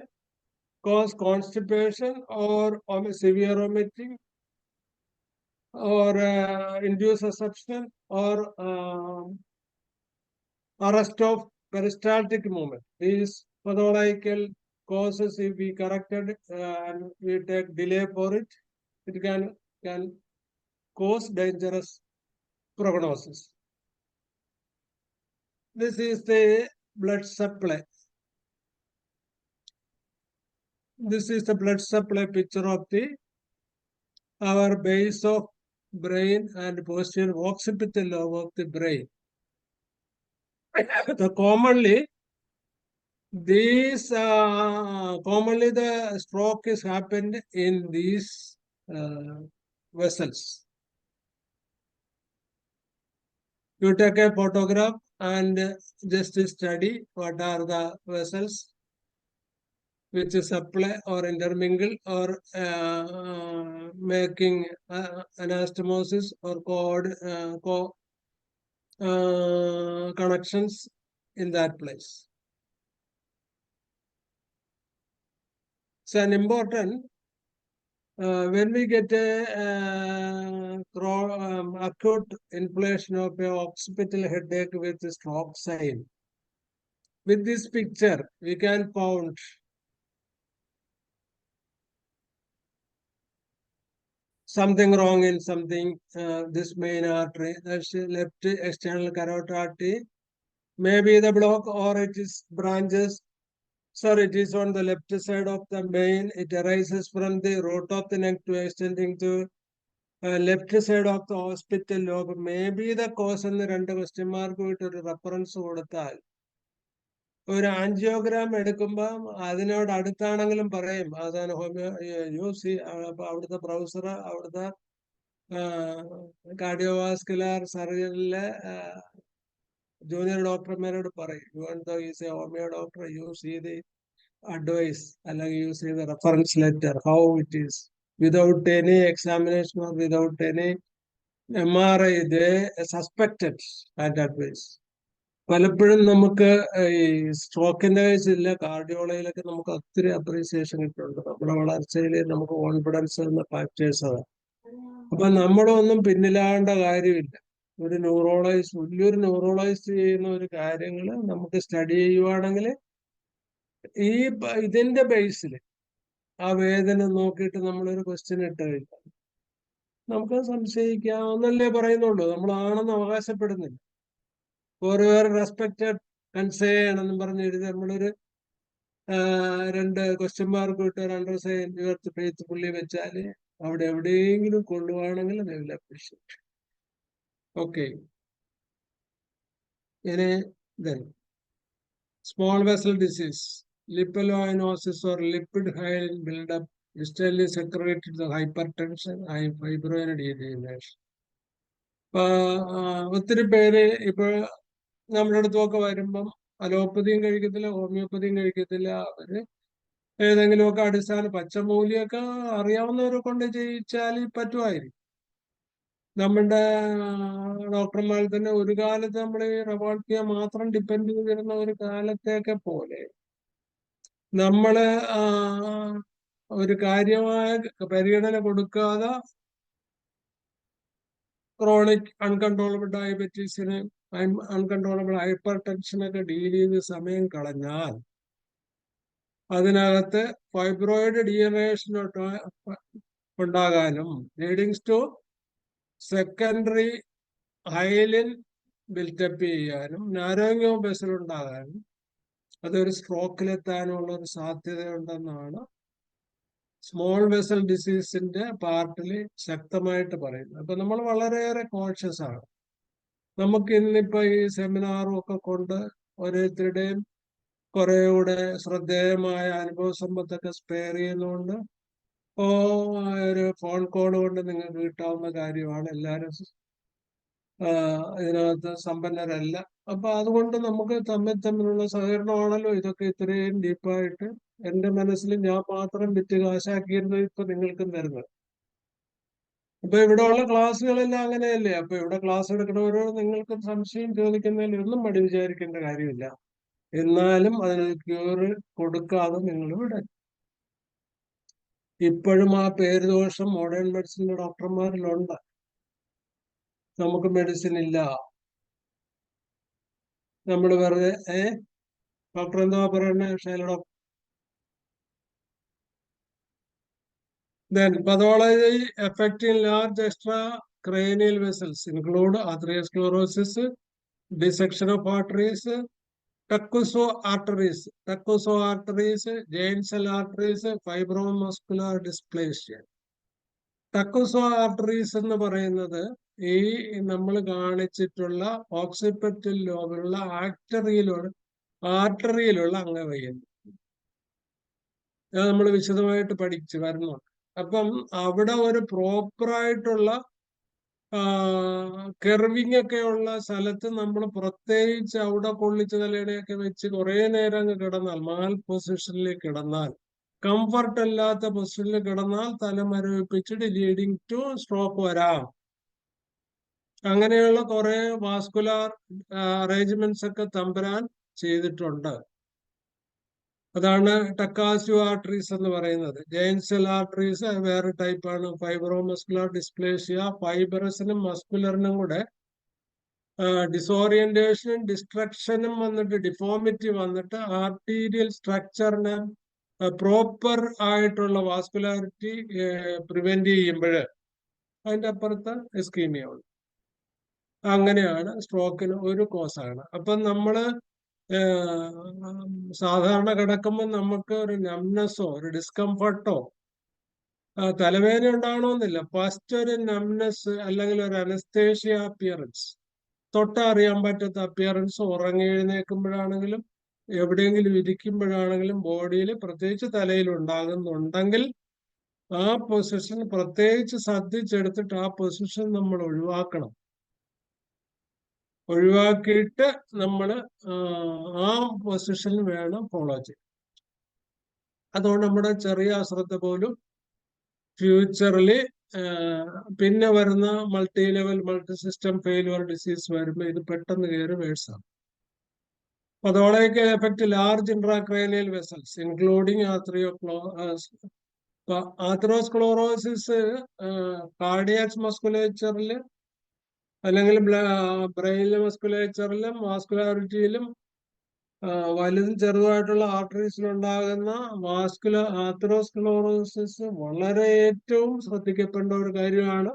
cause constipation or severe vomiting, or induce assumption or arrest of peristaltic movement. These pathological causes, if we corrected and we take delay for it, it can cause dangerous prognosis. This is the blood supply. This is the blood supply picture of the our base of brain and posterior occipital lobe of the brain. Commonly the stroke is happened in these vessels. You take a photograph and just study what are the vessels which supply or intermingle or making anastomosis or connections in that place. It's an important when we get a acute inflammation of a occipital headache with a stroke sign. With this picture, we can found something wrong in something. This main artery, that's left external carotid artery, maybe the block or it is branches. Sir, it is on the left side of the main. It arises from the root of the neck to extending to left side of the occipital lobe. Maybe the cause and the രണ്ട് question mark with ഒരു reference കൊടുത്താൽ ഒരു angiogram എടുക്കുമ്പോൾ അതിനോട് അടുത്താണെങ്കിലും പറയും അതാണ് homeo use അവിടുത്തെ professor അവിടുത്തെ കാർഡിയോവാസ്കുലർ സർജറിയിലെ ജൂനിയർ ഡോക്ടർമാരോട് പറയും. Even though he is a homeo doctor, you see the advice അല്ലെങ്കിൽ you see the reference letter, how it is. Without any examination or without any MRI, they suspected that advice. പലപ്പോഴും നമുക്ക് ഈ സ്ട്രോക്കിന്റെ കേസില്ല കാർഡിയോളജിയിലൊക്കെ നമുക്ക് ഒത്തിരി appreciation കിട്ടുന്നുണ്ട്. നമ്മുടെ വളർച്ചയിൽ നമുക്ക് കോൺഫിഡൻസ് എന്ന ഫാക്ടേഴ്സ് അതാണ്. അപ്പൊ നമ്മളൊന്നും പിന്നിലാകേണ്ട കാര്യമില്ല. ഒരു വലിയൊരു ന്യൂറോളജിസ്റ്റ് ചെയ്യുന്ന ഒരു കാര്യങ്ങള് നമുക്ക് സ്റ്റഡി ചെയ്യുവാണെങ്കിൽ ഇതിന്റെ ബേസിൽ ആ വേദന നോക്കിയിട്ട് നമ്മളൊരു ക്വസ്റ്റ്യൻ ഇട്ട് കഴിഞ്ഞാൽ നമുക്ക് സംശയിക്കാമെന്നല്ലേ പറയുന്നുള്ളൂ. നമ്മളാണെന്ന് അവകാശപ്പെടുന്നില്ല. ഫോർ യുവർ റെസ്പെക്റ്റഡ് കൺസേൺ എന്നും പറഞ്ഞ് എഴുതി നമ്മളൊരു 2 ക്വസ്റ്റ്യൻ മാർക്ക് ഇട്ട് 2 സൈൻ ഫെയ്ത്ത് പുള്ളി വെച്ചാല് അവിടെ എവിടെയെങ്കിലും കൊള്ളുവാണെങ്കിൽ they will appreciate. Okay. Then small vessel disease, lipomyelinosis or lipid hyaline buildup, distally secreted the hypertension, fibroadenation. ഒത്തിരി പേര് ഇപ്പൊ നമ്മുടെ അടുത്തൊക്കെ വരുമ്പം അലോപ്പതിയും കഴിക്കത്തില്ല, ഹോമിയോപ്പതിയും കഴിക്കത്തില്ല. അവര് ഏതെങ്കിലുമൊക്കെ അടിസ്ഥാന പച്ചമൂലിയൊക്കെ അറിയാവുന്നവരെ കൊണ്ട് ചെയ്യിച്ചാൽ പറ്റുമായിരിക്കും. നമ്മുടെ ഡോക്ടർമാർ തന്നെ ഒരു കാലത്ത് നമ്മൾ ഈ റെവാൾട്ടിയ മാത്രം ഡിപ്പെൻഡ് ചെയ്തിരുന്ന ഒരു കാലത്തെയൊക്കെ പോലെ നമ്മള് ഒരു കാര്യമായ പരിഗണന കൊടുക്കാതെ ക്രോണിക് അൺകൺട്രോളബിൾ ഡയബറ്റീസിന് അൺകൺട്രോളബിൾ ഹൈപ്പർ ടെൻഷനൊക്കെ ഡീൽ ചെയ്ത് സമയം കളഞ്ഞാൽ അതിനകത്ത് ഫൈബ്രോയിഡ് ഡീജനറേഷൻ ഉണ്ടാകാനും ലീഡിങ്സ് ടു സെക്കൻഡറി ഹൈലിൻ ബിൽറ്റപ്പ് ചെയ്യാനും നാരോയിങ് ഓഫ് വെസൽ ഉണ്ടാകാനും അതൊരു സ്ട്രോക്കിലെത്താനുള്ള ഒരു സാധ്യതയുണ്ടെന്നാണ് സ്മോൾ വെസൽ ഡിസീസിന്റെ പാർട്ടിൽ ശക്തമായിട്ട് പറയുന്നു. അപ്പൊ നമ്മൾ വളരെയേറെ കോൺഷ്യസ് ആണ്. നമുക്ക് ഇന്നിപ്പോ ഈ സെമിനാറും ഒക്കെ കൊണ്ട് ഓരോരുത്തരുടെയും കുറെ കൂടെ ശ്രദ്ധേയമായ അനുഭവ സമ്പത്തൊക്കെ സ്പെയർ ചെയ്യുന്നതുകൊണ്ട് ഒരു ഫോൺ കോൾ കൊണ്ട് നിങ്ങൾക്ക് കിട്ടാവുന്ന കാര്യമാണ്. എല്ലാവരും ഇതിനകത്ത് സമ്പന്നരല്ല. അപ്പൊ അതുകൊണ്ട് നമുക്ക് തമ്മിലുള്ള സഹകരണമാണല്ലോ ഇതൊക്കെ ഇത്രയും ഡീപ്പായിട്ട് എന്റെ മനസ്സിൽ ഞാൻ മാത്രം വിറ്റ് കാശാക്കിയിരുന്നത് ഇപ്പൊ നിങ്ങൾക്കും തരുന്നത്. അപ്പൊ ഇവിടെ ഉള്ള ക്ലാസ്സുകളെല്ലാം അങ്ങനെയല്ലേ. അപ്പൊ ഇവിടെ ക്ലാസ് എടുക്കണവരോ നിങ്ങൾക്കും സംശയം ചോദിക്കുന്നതിൽ ഒന്നും മടി വിചാരിക്കേണ്ട കാര്യമില്ല. എന്നാലും അതിനൊരു ക്യൂറ് കൊടുക്കാതെ നിങ്ങൾ വിടരുത്. ഇപ്പോഴും ആ പേരുദോഷം മോഡേൺ മെഡിസിന്റെ ഡോക്ടർമാരിലുണ്ട്. നമുക്ക് മെഡിസിൻ ഇല്ല, നമ്മൾ വെറുതെ ഡോക്ടർ എന്താ പറയുന്നത്, Shaila doctor. Then pathology affecting large extracranial vessels include atherosclerosis, dissection of arteries, Takkuso arteries, giant cell arteries, fibromuscular dysplasia. ടക്കുസോ ആർട്ടറീസ് എന്ന് പറയുന്നത് ഈ നമ്മൾ കാണിച്ചിട്ടുള്ള ഓക്സിപിറ്റൽ ലോബിലുള്ള ആർട്ടറിയിലുള്ള അംഗവൈകല്യം. നമ്മൾ വിശദമായിട്ട് പഠിച്ചു വരുന്നുണ്ട്. അപ്പം അവിടെ ഒരു പ്രോപ്പറായിട്ടുള്ള കെർവിങ് ഒക്കെ ഉള്ള സ്ഥലത്ത് നമ്മൾ പ്രത്യേകിച്ച് അവിടെ കൊള്ളിച്ച തലയുടെയൊക്കെ വെച്ച് കുറെ നേരം അങ്ങ് കിടന്നാൽ, മാൽ പൊസിഷനിൽ കിടന്നാൽ, കംഫർട്ട് അല്ലാത്ത പൊസിഷനിൽ കിടന്നാൽ തല മരവിപ്പിച്ചിട്ട് ലീഡിങ് ടു സ്ട്രോക്ക് വരാം. അങ്ങനെയുള്ള കുറെ വാസ്കുലാർ അറേഞ്ച്മെന്റ്സ് ഒക്കെ തമ്പുരാൻ ചെയ്തിട്ടുണ്ട്. അതാണ് ടക്കാസിയോ ആർട്ടറീസ് എന്ന് പറയുന്നത്. ജയന്റ് സെൽ ആർട്ടറീസ് വേറെ ടൈപ്പാണ്. ഫൈബ്രോമസ്കുലർ ഡിസ്പ്ലേഷ്യ, ഫൈബറസിനും മസ്കുലറിനും കൂടെ ഡിസോറിയന്റേഷനും ഡിസ്ട്രക്ഷനും വന്നിട്ട്, ഡിഫോമിറ്റി വന്നിട്ട് ആർട്ടീരിയൽ സ്ട്രക്ചറിന് പ്രോപ്പർ ആയിട്ടുള്ള വാസ്കുലാരിറ്റി പ്രിവെന്റ് ചെയ്യുമ്പോൾ അതിന്റെ അപ്പുറത്ത് ഇസ്കീമിയ ഉണ്ട്. അങ്ങനെയാണ് സ്ട്രോക്കിന് ഒരു കോസാണ്. അപ്പം നമ്മള് സാധാരണ കിടക്കുമ്പോൾ നമുക്ക് ഒരു നംനെസ്സോ ഒരു ഡിസ്കംഫർട്ടോ തലവേദന ഉണ്ടാകണമെന്നില്ല. ഫസ്റ്റ് ഒരു നംനെസ് അല്ലെങ്കിൽ ഒരു അനസ്തേഷ്യ അപ്പിയറൻസ്, തൊട്ടറിയാൻ പറ്റാത്ത അപ്പിയറൻസ്, ഉറങ്ങി എഴുന്നേൽക്കുമ്പോഴാണെങ്കിലും എവിടെയെങ്കിലും ഇരിക്കുമ്പോഴാണെങ്കിലും ബോഡിയിൽ പ്രത്യേകിച്ച് തലയിൽ ഉണ്ടാകുന്നുണ്ടെങ്കിൽ ആ പൊസിഷൻ പ്രത്യേകിച്ച് ശ്രദ്ധിച്ചെടുത്തിട്ട് ആ പൊസിഷൻ നമ്മൾ ഒഴിവാക്കണം. ഒഴിവാക്കിയിട്ട് നമ്മൾ ആ പൊസിഷനിൽ വേണം ഫോളോ ചെയ്യാൻ. അതുകൊണ്ട് നമ്മുടെ ചെറിയ അശ്രദ്ധ പോലും ഫ്യൂച്ചറിൽ പിന്നെ വരുന്ന multi level multi system failure disease വരുമ്പോൾ ഇത് പെട്ടെന്ന് കയറി വേഴ്സാണ്. Pathological affect large intracranial vessels, including atherosclerosis, cardiac musculature, അല്ലെങ്കിൽ ബ്രെയിനിലെ മസ്കുലേച്ചറിലും വാസ്കുലാരിറ്റിയിലും വലുതും ചെറുതായിട്ടുള്ള ആർട്ടറീസിലുണ്ടാകുന്ന ആതെറോസ്ക്ലെറോസിസ് വളരെ ഏറ്റവും ശ്രദ്ധിക്കപ്പെടേണ്ട ഒരു കാര്യമാണ്.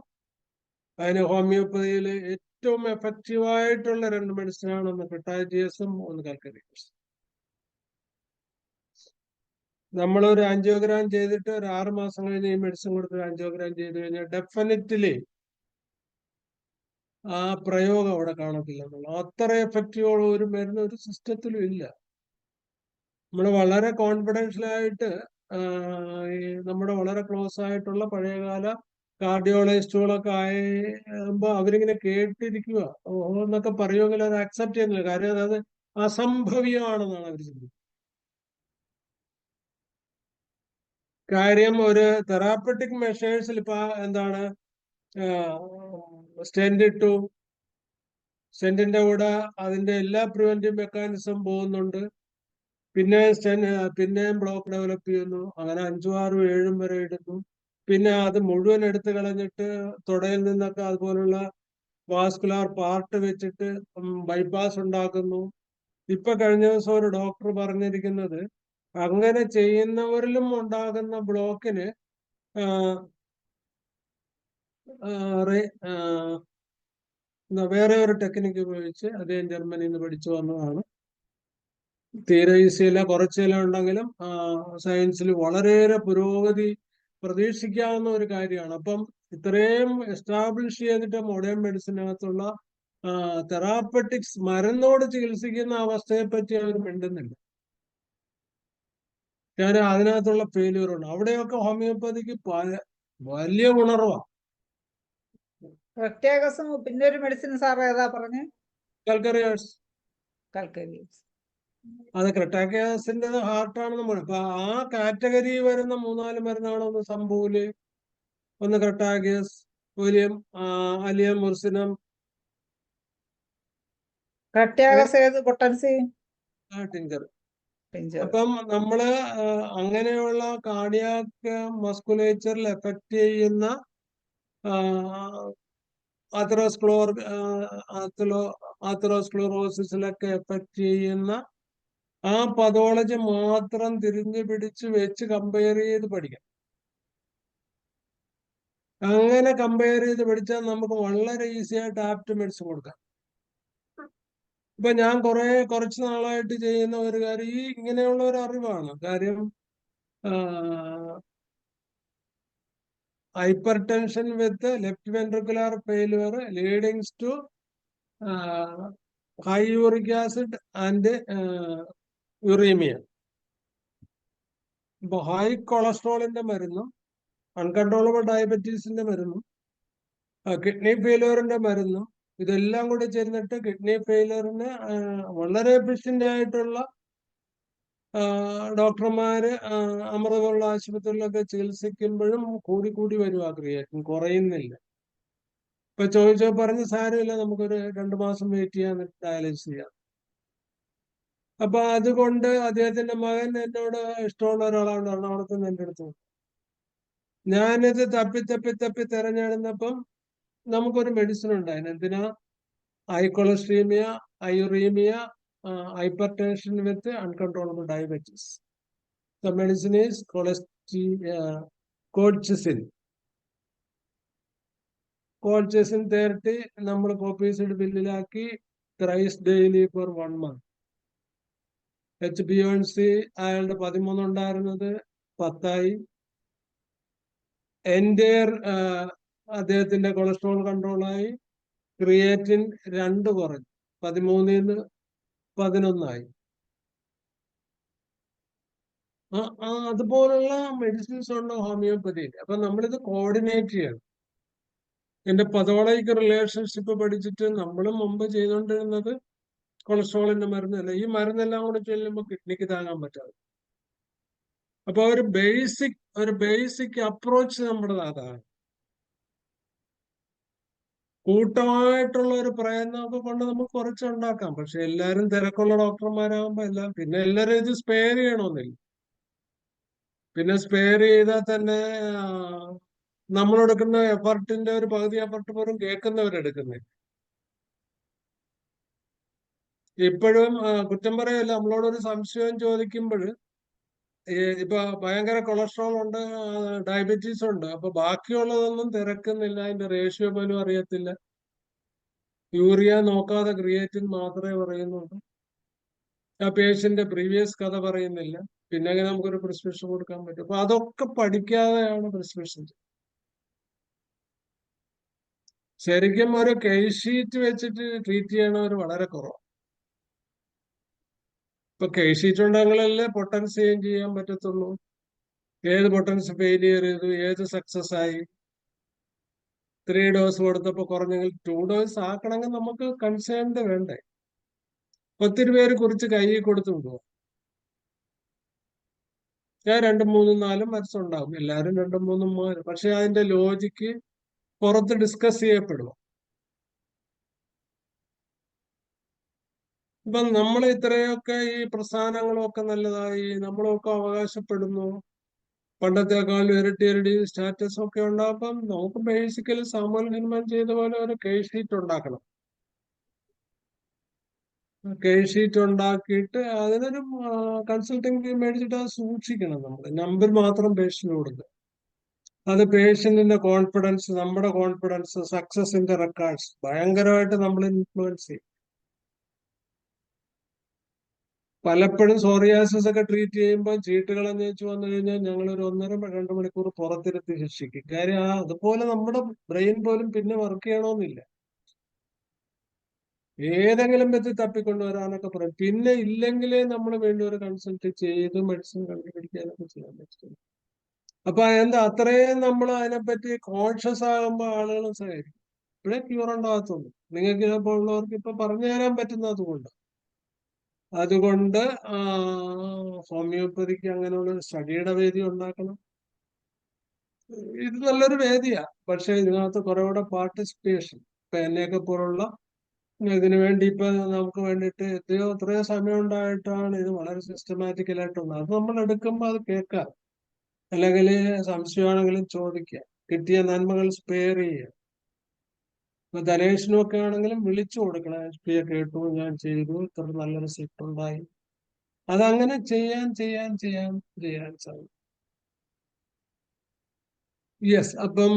അതിന് ഹോമിയോപ്പതിയിൽ ഏറ്റവും എഫക്റ്റീവായിട്ടുള്ള 2 മെഡിസിനാണ്, ഒന്ന് പെട്ടാജിയസും ഒന്ന് കാൽക്കരിയസും. നമ്മളൊരു ആൻജിയോഗ്രാം ചെയ്തിട്ട് ഒരു 6 മാസം കഴിഞ്ഞ് ഈ മെഡിസിൻ കൊടുത്ത് ആൻജിയോഗ്രാം ചെയ്ത് കഴിഞ്ഞാൽ ഡെഫിനറ്റ്ലി ആ പ്രയോഗം അവിടെ കാണത്തില്ല എന്നുള്ള അത്ര എഫക്റ്റീവുള്ള ഒരു മരുന്ന് ഒരു സിസ്റ്റത്തിലും ഇല്ല. നമ്മൾ വളരെ കോൺഫിഡൻഷ്യലായിട്ട് നമ്മുടെ വളരെ ക്ലോസ് ആയിട്ടുള്ള പഴയകാല കാർഡിയോളജിസ്റ്റുകളൊക്കെ ആകുമ്പോൾ അവരിങ്ങനെ കേട്ടിരിക്കുക എന്നൊക്കെ പറയുമെങ്കിൽ അത് അക്സെപ്റ്റ് ചെയ്യുന്നില്ല. കാര്യം അത് അസംഭവ്യമാണെന്നാണ് അവർ ചിന്തിക്കുന്നത്. കാര്യം ഒരു തെറാപ്പറ്റിക് മെഷേഴ്സിൽ ഇപ്പൊ എന്താണ്, സ്റ്റെന്റ് ഇട്ടു, സ്റ്റെന്റിന്റെ കൂടെ അതിന്റെ എല്ലാ പ്രിവെന്റീവ് മെക്കാനിസം പോകുന്നുണ്ട്, പിന്നെയും ബ്ലോക്ക് ഡെവലപ്പ് ചെയ്യുന്നു, അങ്ങനെ 5, 6, 7 വരെ ഇടുന്നു. പിന്നെ അത് മുഴുവൻ എടുത്തു കളഞ്ഞിട്ട് തുടയിൽ നിന്നൊക്കെ അതുപോലുള്ള വാസ്കുലാർ പാർട്ട് വെച്ചിട്ട് ബൈപ്പാസ് ഉണ്ടാക്കുന്നു. ഇപ്പൊ കഴിഞ്ഞ ദിവസം ഒരു ഡോക്ടർ പറഞ്ഞിരിക്കുന്നത് അങ്ങനെ ചെയ്യുന്നവരിലും ഉണ്ടാകുന്ന ബ്ലോക്കിന് വേറെ ഒരു ടെക്നിക്ക് ഉപയോഗിച്ച് അദ്ദേഹം ജർമ്മനിയിൽ നിന്ന് പഠിച്ചു വന്നതാണ്. തീരെ ഈസിയല്ല, കുറച്ചെല്ലാം ഉണ്ടെങ്കിലും സയൻസിൽ വളരെയേറെ പുരോഗതി പ്രതീക്ഷിക്കാവുന്ന ഒരു കാര്യമാണ്. അപ്പം ഇത്രയും എസ്റ്റാബ്ലിഷ് ചെയ്തിട്ട് മോഡേൺ മെഡിസിനകത്തുള്ള തെറാപ്പറ്റിക്സ് മരുന്നോട് ചികിത്സിക്കുന്ന അവസ്ഥയെ പറ്റി അവർ മിണ്ടുന്നില്ല. ഞാൻ അതിനകത്തുള്ള ഫെയിലിയറുണ്ട്. അവിടെയൊക്കെ ഹോമിയോപ്പതിക്ക് വലിയ ഉണർവാണ്. പ്രത്യേകസും പിന്നെ ഒരു മെഡിസിൻ സാർ ഏതാ പറഞ്ഞേ? കൽക്കറിയാസ്. കൽക്കരിയസ്. അത് ക്രെട്ടാക്കിയാസിന്റെ ഹാർട്ടാണെന്ന് പറഞ്ഞു. അപ്പൊ ആ കാറ്റഗറി വരുന്ന 3-4 മരുന്നാണ്. ഒന്ന് സംഭൂല്, ഒന്ന് ക്രെട്ടാക്കിയസ്, അലിയം മുർസിനം, പ്രത്യേകസ് ഏത് പൊട്ടൻസി? ടിങ്കർ. ടിഞ്ചർ. അപ്പം നമ്മള് അങ്ങനെയുള്ള കാർഡിയാക് മസ്കുലേച്ചറിൽ എഫക്ട് ചെയ്യുന്ന ആതെറോസ്ക്ലറോസിസിലൊക്കെ എഫക്ട് ചെയ്യുന്ന ആ പതോളജി മാത്രം തിരിഞ്ഞു പിടിച്ച് വെച്ച് കമ്പയർ ചെയ്ത് പഠിക്കണം. അങ്ങനെ കമ്പയർ ചെയ്ത് പഠിച്ചാൽ നമുക്ക് വളരെ ഈസി ആയിട്ട് ആപ്റ്റ് മെഡിസിൻ കൊടുക്കാം. ഇപ്പൊ ഞാൻ കുറച്ച് നാളായിട്ട് ചെയ്യുന്ന ഒരു കാര്യം ഇങ്ങനെയുള്ള ഒരു അറിവാണ്. കാര്യം hypertension with left ventricular failure leadings to high uric acid and uraemia. ഇപ്പൊ ഹൈ കൊളസ്ട്രോളിന്റെ മരുന്നും അൺകൺട്രോളബിൾ ഡയബറ്റീസിന്റെ മരുന്നും കിഡ്നി ഫെയിലുവറിന്റെ മരുന്നും ഇതെല്ലാം കൂടി ചേർന്നിട്ട് കിഡ്നി ഫെയിലുവറിന് വളരെ എഫിഷ്യന്റ് ആയിട്ടുള്ള ഡോക്ടർമാര് അമൃതമുള്ള ആശുപത്രികളിലൊക്കെ ചികിത്സിക്കുമ്പോഴും കൂടി വരുവാ ക്രിയേറ്റിൻ, കുറയുന്നില്ല. ഇപ്പൊ ചോദിച്ചോ പറഞ്ഞ് സാരമില്ല, നമുക്കൊരു 2 മാസം വെയിറ്റ് ചെയ്യാൻ ഡയാലിസിസ് ചെയ്യാം. അപ്പൊ അതുകൊണ്ട് അദ്ദേഹത്തിന്റെ മകൻ എന്നോട് ഇഷ്ടമുള്ള ഒരാളാണ്, എറണാകുളത്ത് നിന്ന് എൻ്റെ അടുത്ത്. ഞാനിത് തപ്പി തെരഞ്ഞെടുന്നപ്പം നമുക്കൊരു മെഡിസിൻ ഉണ്ടായിരുന്നു. എന്തിനാ? High cholesterolaemia, uraemia, hypertension with uncontrollable diabetes. The medicine is colchicine 30 നമ്മൾ കോപ്പീസ് ബില്ലിലാക്കി thrice daily for 1 month. HbA1c അയാളുടെ 13 ഉണ്ടായിരുന്നത് 10 ആയി. എൻഡയർ അദ്ദേഹത്തിന്റെ കൊളസ്ട്രോൾ കൺട്രോളായി. ക്രിയേറ്റിൻ 2 കുറഞ്ഞു, 13-ന്ന് 11 ആയി. അതുപോലുള്ള മെഡിസിൻസ് ഉണ്ട് ഹോമിയോപ്പതിയിൽ. അപ്പൊ നമ്മളിത് കോർഡിനേറ്റ് ചെയ്യണം. എന്റെ പതോളജിക്ക് റിലേഷൻഷിപ്പ് പഠിച്ചിട്ട് നമ്മളും മുമ്പ് ചെയ്തുകൊണ്ടിരുന്നത് കൊളസ്ട്രോളിന്റെ മരുന്നല്ല. ഈ മരുന്നെല്ലാം കൂടെ ചെല്ലുമ്പോൾ കിഡ്നിക്ക് താങ്ങാൻ പറ്റാതെ. അപ്പൊ ഒരു ബേസിക് അപ്രോച്ച് നമ്മുടെ അതാണ്. കൂട്ടമായിട്ടുള്ള ഒരു പ്രയത്നമൊക്കെ കൊണ്ട് നമുക്ക് കുറച്ചുണ്ടാക്കാം. പക്ഷെ എല്ലാരും തിരക്കുള്ള ഡോക്ടർമാരാകുമ്പോ പിന്നെ എല്ലാരും ഇത് സ്പെയർ ചെയ്യണമെന്നില്ല. പിന്നെ സ്പെയർ ചെയ്താൽ തന്നെ നമ്മളെടുക്കുന്ന എഫർട്ടിന്റെ ഒരു പകുതി എഫർട്ട് പോലും കേൾക്കുന്നവരെടുക്കുന്നില്ല. ഇപ്പോഴും കുറ്റം പറയല്ല, നമ്മളോടൊരു സംശയം ചോദിക്കുമ്പോൾ ഇപ്പൊ ഭയങ്കര കൊളസ്ട്രോൾ ഉണ്ട്, ഡയബറ്റീസ് ഉണ്ട്, അപ്പൊ ബാക്കിയുള്ളതൊന്നും തിരക്കുന്നില്ല, അതിന്റെ റേഷ്യോ പോലും അറിയത്തില്ല. യൂറിയ നോക്കാതെ ക്രിയേറ്റിൻ മാത്രമേ പറയുന്നുള്ളൂ. ആ പേഷ്യന്റെ പ്രീവിയസ് കഥ പറയുന്നില്ല. പിന്നെ അങ്ങനെ നമുക്കൊരു പ്രിസ്ക്രിപ്ഷൻ കൊടുക്കാൻ പറ്റും. അപ്പൊ അതൊക്കെ പഠിക്കാതെയാണ് പ്രിസ്ക്രിപ്ഷൻ. ശരിക്കും ഒരു കേസ് ഷീറ്റ് വെച്ചിട്ട് ട്രീറ്റ് ചെയ്യണവർ വളരെ കുറവ്. ഇപ്പൊ കേസ് ഷീറ്റ് ഉണ്ടെങ്കിലല്ലേ പൊട്ടൻസി ചെയ്യാൻ പറ്റത്തുള്ളൂ. ഏത് പൊട്ടൻസി ഫെയിലിയർ ചെയ്തു, ഏത് സക്സസ് ആയി. 3 ഡോസ് കൊടുത്തപ്പോ കുറഞ്ഞെങ്കിൽ 2 ഡോസ് ആക്കണമെങ്കിൽ നമുക്ക് കൺസേൺഡ് വേണ്ടേ? 10 പേര് കുറിച്ച് കൈ കൊടുത്തു വിടുക. ഞാൻ 2, 3, 4 മരിച്ചുണ്ടാവും. എല്ലാരും 2, 3 പക്ഷെ അതിന്റെ ലോജിക്ക് പുറത്ത് ഡിസ്കസ് ചെയ്യപ്പെടുക. ഇപ്പൊ നമ്മൾ ഇത്രയൊക്കെ ഈ പ്രസ്ഥാനങ്ങളൊക്കെ നല്ലതായി നമ്മളൊക്കെ അവകാശപ്പെടുന്നു, പണ്ടത്തെക്കാൾ ഇരട്ടി സ്റ്റാറ്റസ് ഒക്കെ ഉണ്ടാകുമ്പം നമുക്ക് ബേസിക്കലി സാമൂഹ്യ നിർമ്മാണം ചെയ്ത പോലെ ഒരു കേസ് ഷീറ്റ് ഉണ്ടാക്കണം. കേസ് ഷീറ്റ് ഉണ്ടാക്കിയിട്ട് അതിനൊരു കൺസൾട്ടിങ് ഫീ മേടിച്ചിട്ട് അത് സൂക്ഷിക്കണം. നമ്മൾ നമ്പർ മാത്രം പേഷ്യന്റ് കൊടുക്കുക. അത് പേഷ്യന്റിന്റെ കോൺഫിഡൻസ്, നമ്മുടെ കോൺഫിഡൻസ്, സക്സസിന്റെ റെക്കോർഡ്സ് ഭയങ്കരമായിട്ട് നമ്മൾ ഇൻഫ്ലുവൻസ് ചെയ്യും. പലപ്പോഴും സോറിയാസിസ് ഒക്കെ ട്രീറ്റ് ചെയ്യുമ്പോൾ ചീട്ടുകളെന്ന് വെച്ച് വന്നു കഴിഞ്ഞാൽ ഞങ്ങൾ ഒരു 1.5-2 മണിക്കൂർ പുറത്തിരുത്തി ശിക്ഷിക്കും. കാര്യം അതുപോലെ നമ്മുടെ ബ്രെയിൻ പോലും പിന്നെ വർക്ക് ചെയ്യണമെന്നില്ല. ഏതെങ്കിലും വിധത്തിൽ തപ്പിക്കൊണ്ടുവരാനൊക്കെ പറയും. പിന്നെ ഇല്ലെങ്കിലേ നമ്മൾ വീണ്ടും ഒരു കൺസൾട്ട് ചെയ്ത് മെഡിസിൻ കണ്ടുപിടിക്കാനൊക്കെ ചെയ്യാൻ പറ്റും. അപ്പൊ എന്താ അത്രയും നമ്മൾ അതിനെപ്പറ്റി കോൺഷ്യസ് ആകുമ്പോൾ ആളുകൾ സഹകരിക്കും. ഇപ്പോഴേ ക്യൂർ ഉണ്ടാകത്തുള്ളൂ. നിങ്ങൾക്ക് ചിലപ്പോൾ ഉള്ളവർക്ക് ഇപ്പൊ പറഞ്ഞു തരാൻ പറ്റുന്നത് കൊണ്ട് അതുകൊണ്ട് ഹോമിയോപ്പതിക്ക് അങ്ങനെയുള്ള സ്റ്റഡിയുടെ വേദി ഉണ്ടാക്കണം. ഇത് നല്ലൊരു വേദിയാ. പക്ഷെ ഇതിനകത്ത് കുറെ കൂടെ പാർട്ടിസിപ്പേഷൻ ഇപ്പൊ എന്നെയൊക്കെ പോലുള്ള ഇതിനു വേണ്ടി ഇപ്പൊ നമുക്ക് വേണ്ടിയിട്ട് എത്രയോ സമയം ഉണ്ടായിട്ടാണ് ഇത് വളരെ സിസ്റ്റമാറ്റിക്കലായിട്ടുള്ളത്. അത് നമ്മൾ എടുക്കുമ്പോൾ അത് കേൾക്കാം, അല്ലെങ്കിൽ സംശയമാണെങ്കിലും ചോദിക്കാം, കിട്ടിയ നന്മകൾ സ്പെയർ ചെയ്യുക. ഇപ്പൊ ധനേഷിനും ഒക്കെ ആണെങ്കിലും വിളിച്ചു കൊടുക്കണം, എസ് കേട്ടു, ഞാൻ ചെയ്തു, ഇത്ര നല്ല റിസൾട്ട് ഉണ്ടായി. അതങ്ങനെ ചെയ്യാൻ സാധിക്കും. യെസ്. അപ്പം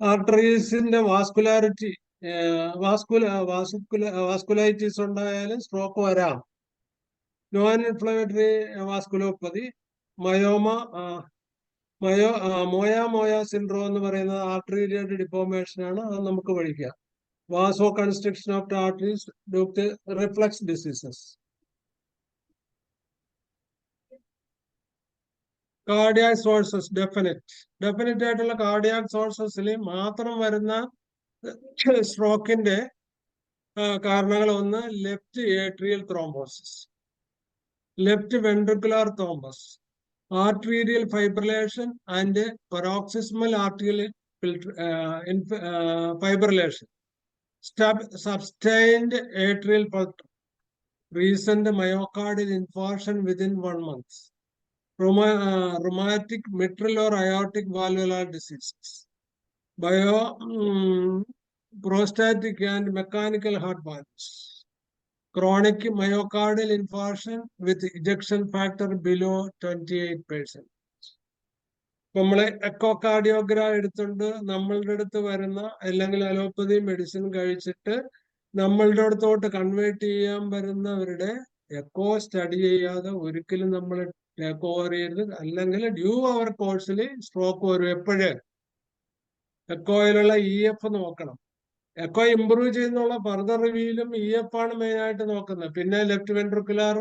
ആർട്ടറീസിന്റെ വാസ്കുലാരിറ്റി വാസ്കുലൈറ്റിസ് ഉണ്ടായാലും സ്ട്രോക്ക് വരാം. Non inflammatory vasculopathy, moya syndrome എന്ന് പറയുന്നത് ആർട്ടീരിയൽ ഡിഫോർമേഷൻ ആണ്. അത് നമുക്ക് പഠിക്കാം. Vasoconstriction of arteries due to reflux diseases. Cardiac sources definite ആയിട്ടുള്ള കാർഡിയാക് സോഴ്സസിൽ മാത്രം വരുന്ന സ്ട്രോക്കിന്റെ കാരണങ്ങൾ ഒന്ന് left atrial thrombosis, left ventricular thrombus, arterial fibrillation and paroxysmal arterial fibrillation, sustained atrial flutter, recent myocardial infarction within 1 month, rheumatic mitral or aortic valvular diseases, prostatic and mechanical heart valves, chronic myocardial infarction with ejection factor below 28%. നമ്മള് echocardiogram എടുത്തുകൊണ്ട് നമ്മളുടെ അടുത്ത് വരുന്ന അല്ലെങ്കിൽ allopathy medicine കഴിച്ചിട്ട് നമ്മളുടെ അടുത്തോട്ട് convert ചെയ്യാൻ വരുന്നവരുടെ എക്കോ സ്റ്റഡി ചെയ്യാതെ ഒരിക്കലും നമ്മൾ ടേക്ക് ഓവർ ചെയ്യരുത്. അല്ലെങ്കിൽ ഡ്യൂ അവർ കോഴ്സിൽ സ്ട്രോക്ക് വരും. എപ്പോഴേ എക്കോയിലുള്ള EF നോക്കണം. എക്കോ ഇംപ്രൂവ് ചെയ്യുന്നുള്ള ഫർദർ റിവ്യൂലും EF ആണ് മെയിൻ ആയിട്ട് നോക്കുന്നത്. പിന്നെ left ventricular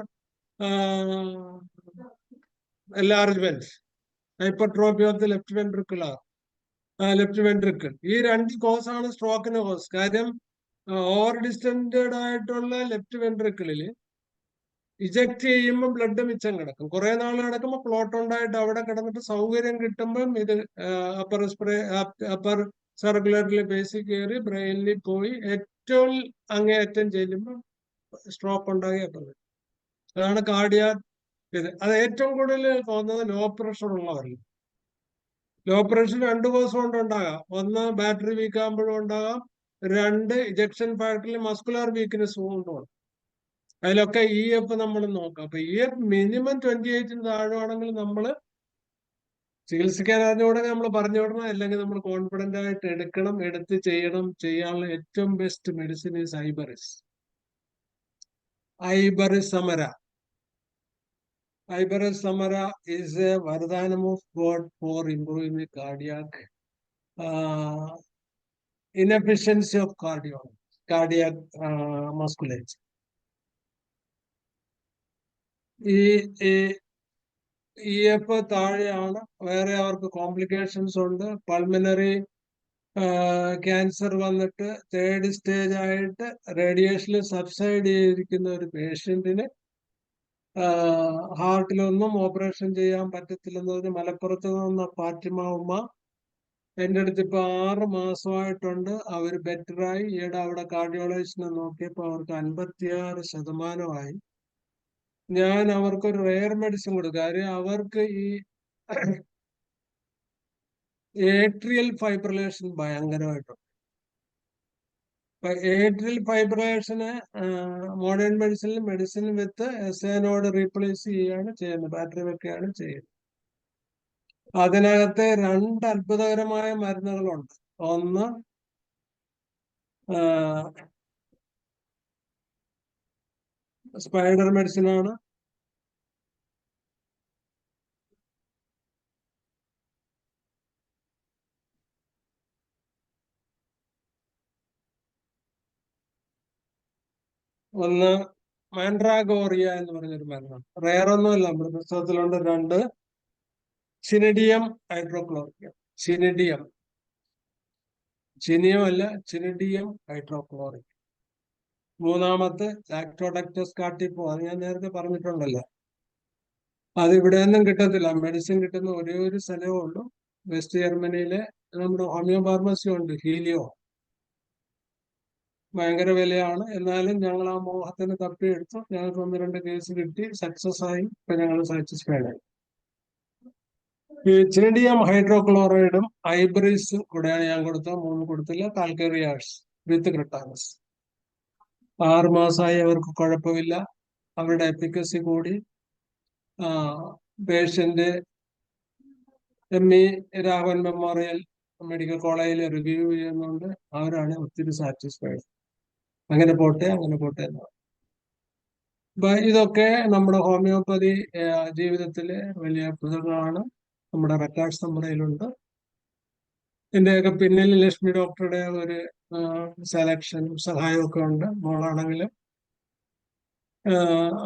enlargement, hypertrophy of the left ventricle, ഈ 2 കോസ് ആണ് സ്ട്രോക്കിന് കോസ്. കാര്യം ഓവർ ഡിസ്റ്റൻഡഡ് ആയിട്ടുള്ള ലെഫ്റ്റ് വെൻട്രിക്കിളിൽ ഇജക്ട് ചെയ്യുമ്പോൾ ബ്ലഡ് മിച്ചം കിടക്കും. കുറെ നാൾ കിടക്കുമ്പോൾ ക്ലോട്ട് ഉണ്ടായിട്ട് അവിടെ കിടന്നിട്ട് സൗകര്യം കിട്ടുമ്പം ഇത് അപ്പർ സർക്കുലേറ്ററിൽ ബേസിക് കയറി ബ്രെയിനിൽ പോയി ഏറ്റവും അങ്ങേയറ്റം ചെല്ലുമ്പോൾ സ്ട്രോക്ക് ഉണ്ടായി. അതാണ് കാർഡിയാക് ഇത്. അത് ഏറ്റവും കൂടുതൽ തോന്നുന്നത് ലോ പ്രഷർ ഉള്ളവരിൽ. ലോ പ്രഷർ 2 കോസ് കൊണ്ട് ഉണ്ടാകാം. ഒന്ന് ബാറ്ററി വീക്ക് ആകുമ്പോഴും ഉണ്ടാകാം, 2 ഇജക്ഷൻ ഫാക്ടറിൽ മസ്കുലർ വീക്ക്നെസ് കൊണ്ടുമാണ്. അതിലൊക്കെ EF നമ്മൾ നോക്കാം. അപ്പൊ EF മിനിമം 28-ന് താഴെയാണെങ്കിൽ നമ്മൾ ചികിത്സിക്കാൻ അറിഞ്ഞുകൂടെ നമ്മൾ പറഞ്ഞു വിടണം. അല്ലെങ്കിൽ നമ്മൾ കോൺഫിഡന്റ് ആയിട്ട് എടുക്കണം, എടുത്ത് ചെയ്യാനുള്ള ഏറ്റവും ബെസ്റ്റ് മെഡിസിൻ ഈസ് ഐബറിസ് സമര. Iberis Samara is a Vardhanam of God for improving the cardiac inefficiency of cardiac musculature. EF താഴെയാണ്. വേറെ അവർക്ക് കോംപ്ലിക്കേഷൻസ് ഉണ്ട്. പൾമിനറി ക്യാൻസർ വന്നിട്ട് 3rd സ്റ്റേജ് ആയിട്ട് റേഡിയേഷനിൽ സബ്സൈഡ് ചെയ്തിരിക്കുന്ന ഒരു പേഷ്യന്റിന് ഹാർട്ടിലൊന്നും ഓപ്പറേഷൻ ചെയ്യാൻ പറ്റത്തില്ലെന്ന് പറഞ്ഞ് മലപ്പുറത്ത് നിന്ന് ഫാത്തിമ ഉമ്മ എൻ്റെ അടുത്ത് ഇപ്പൊ 6 മാസമായിട്ടുണ്ട്. അവർ ബെറ്ററായി. ഈയിടെ അവിടെ കാർഡിയോളജിസ്റ്റിനെ നോക്കിയപ്പോൾ അവർക്ക് 56%. ഞാൻ അവർക്കൊരു റെയർ മെഡിസിൻ കൊടുക്കും. കാര്യം അവർക്ക് ഈ ഏട്രിയൽ ഫൈബ്രിലേഷൻ ഭയങ്കരമായിട്ടുണ്ട്. ഏട്രിയൽ ഫൈബ്രിലേഷന് മോഡേൺ മെഡിസിൻ വിത്ത് SAനോട് റീപ്ലേസ് ചെയ്യുകയാണ് ചെയ്യുന്നത്, ബാറ്ററി വെക്കുകയാണ് ചെയ്യുന്നത്. അതിനകത്ത് 2 അത്ഭുതകരമായ മരുന്നുകളുണ്ട്. ഒന്ന് സ്പൈഡർ മെഡിസിൻ ആണ്. ഒന്ന് മാൻഡ്രാഗോറിയ എന്ന് പറഞ്ഞൊരു മരുന്നാണ്. റെയർ ഒന്നുമല്ല, നമ്മുടെ പുസ്തകത്തിലുണ്ട്. 2 ചിനിഡിയം ഹൈഡ്രോക്ലോറിയം. ചിനിഡിയം അല്ല, ചിനിഡിയം ഹൈഡ്രോക്ലോറിക്. 3-മത്തെ ലാക്ടോഡക്ടസ് കാർട്ടിപ്പോ, അത് ഞാൻ നേരത്തെ പറഞ്ഞിട്ടുണ്ടല്ലോ. അത് ഇവിടെ ഒന്നും കിട്ടത്തില്ല. മെഡിസിൻ കിട്ടുന്ന ഒരേ ഒരു സ്ഥലമേ ഉള്ളൂ, വെസ്റ്റ് ജർമ്മനിയിലെ നമ്മുടെ ഹോമിയോ ഫാർമസി ഉണ്ട്, ഹീലിയോ. ഭയങ്കര വിലയാണ്. എന്നാലും ഞങ്ങൾ ആ മോഹത്തിന് തപ്പിയെടുത്തു. ഞങ്ങൾക്ക് 1-2 കേസ് കിട്ടി, സക്സസ് ആയി. ഇപ്പൊ ഞങ്ങൾ സാറ്റിസ്ഫൈഡ് ആയി. ഈ ചിനിഡിയം ഹൈഡ്രോക്ലോറൈഡും ഐബ്രീസും കൂടെയാണ് ഞാൻ കൊടുത്തത്. 3 കൊടുത്തില്ല. കാൽക്കേറിയാസ് വിത്ത് ക്രിട്ടാനസ് 6 മാസമായി. അവർക്ക് കുഴപ്പമില്ല. അവരുടെ എഫിക്കസി കൂടി. Patient ME Raghavan memorial medical കോളേജിൽ റിവ്യൂ ചെയ്യുന്നുണ്ട്. അവരാണ് ഒത്തിരി സാറ്റിസ്ഫൈഡ്. അങ്ങനെ പോട്ടെ എന്ന്. അപ്പൊ ഇതൊക്കെ നമ്മുടെ ഹോമിയോപ്പതി ജീവിതത്തിലെ വലിയ അത്ഭുതങ്ങളാണ്. നമ്മുടെ റെക്കോർഡ്സ് നമ്മുടെ കയ്യിലുണ്ട്. ഇതിന്റെയൊക്കെ പിന്നിൽ ലക്ഷ്മി ഡോക്ടറുടെ ഒരു സെലക്ഷനും സഹായവും ഒക്കെ ഉണ്ട്. മോളാണെങ്കിലും